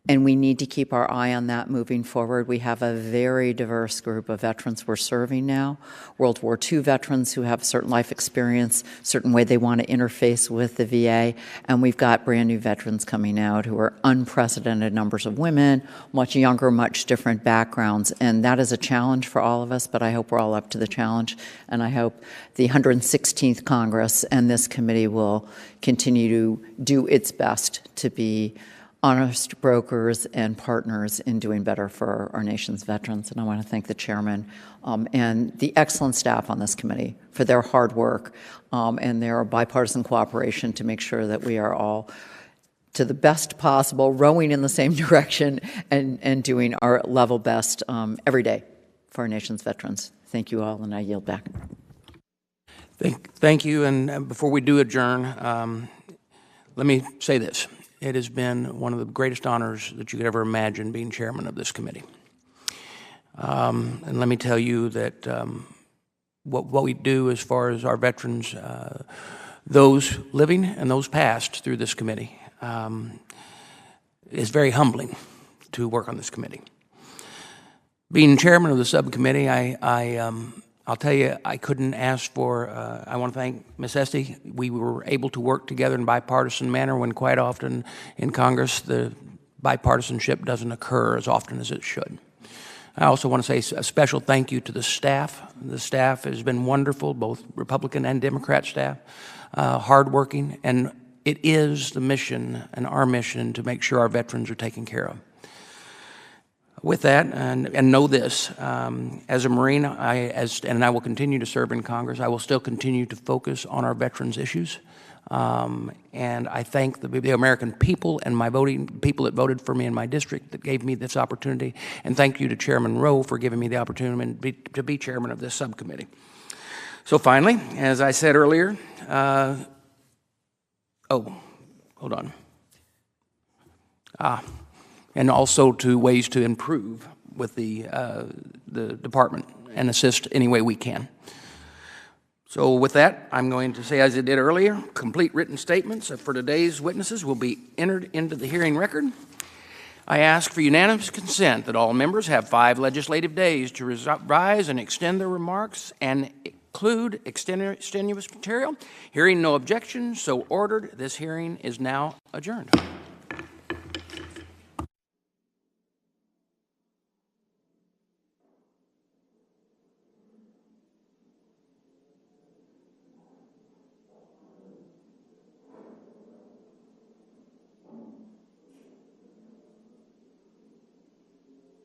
And we need to keep our eye on that moving forward. We have a very diverse group of veterans we're serving now. World War II veterans who have a certain life experience, certain way they want to interface with the VA. And we've got brand new veterans coming out who are unprecedented numbers of women, much younger, much different backgrounds. And that is a challenge for all of us, but I hope we're all up to the challenge. And I hope the 116th Congress and this committee will continue to do its best to be honest brokers and partners in doing better for our nation's veterans. And I want to thank the chairman and the excellent staff on this committee for their hard work and their bipartisan cooperation to make sure that we are all, to the best possible, rowing in the same direction and doing our level best every day for our nation's veterans. Thank you all, and I yield back. Thank you. And before we do adjourn, let me say this. It has been one of the greatest honors that you could ever imagine being chairman of this committee. And let me tell you that what we do as far as our veterans, those living and those passed through this committee, is very humbling to work on this committee. Being chairman of the subcommittee, I'll tell you, I couldn't ask for, I want to thank Ms. Esty. We were able to work together in a bipartisan manner when quite often in Congress the bipartisanship doesn't occur as often as it should. I also want to say a special thank you to the staff. The staff has been wonderful, both Republican and Democrat staff, hardworking, and it is the mission and our mission to make sure our veterans are taken care of. With that, and know this, as a Marine, and I will continue to serve in Congress, I will still continue to focus on our veterans' issues. And I thank the American people and my people that voted for me in my district that gave me this opportunity. And thank you to Chairman Rowe for giving me the opportunity to be chairman of this subcommittee. So finally, as I said earlier, hold on. And also to ways to improve with the department and assist any way we can. So with that, I'm going to say, as I did earlier, complete written statements for today's witnesses will be entered into the hearing record. I ask for unanimous consent that all members have 5 legislative days to revise and extend their remarks and include extenuous material. Hearing no objections, so ordered, this hearing is now adjourned.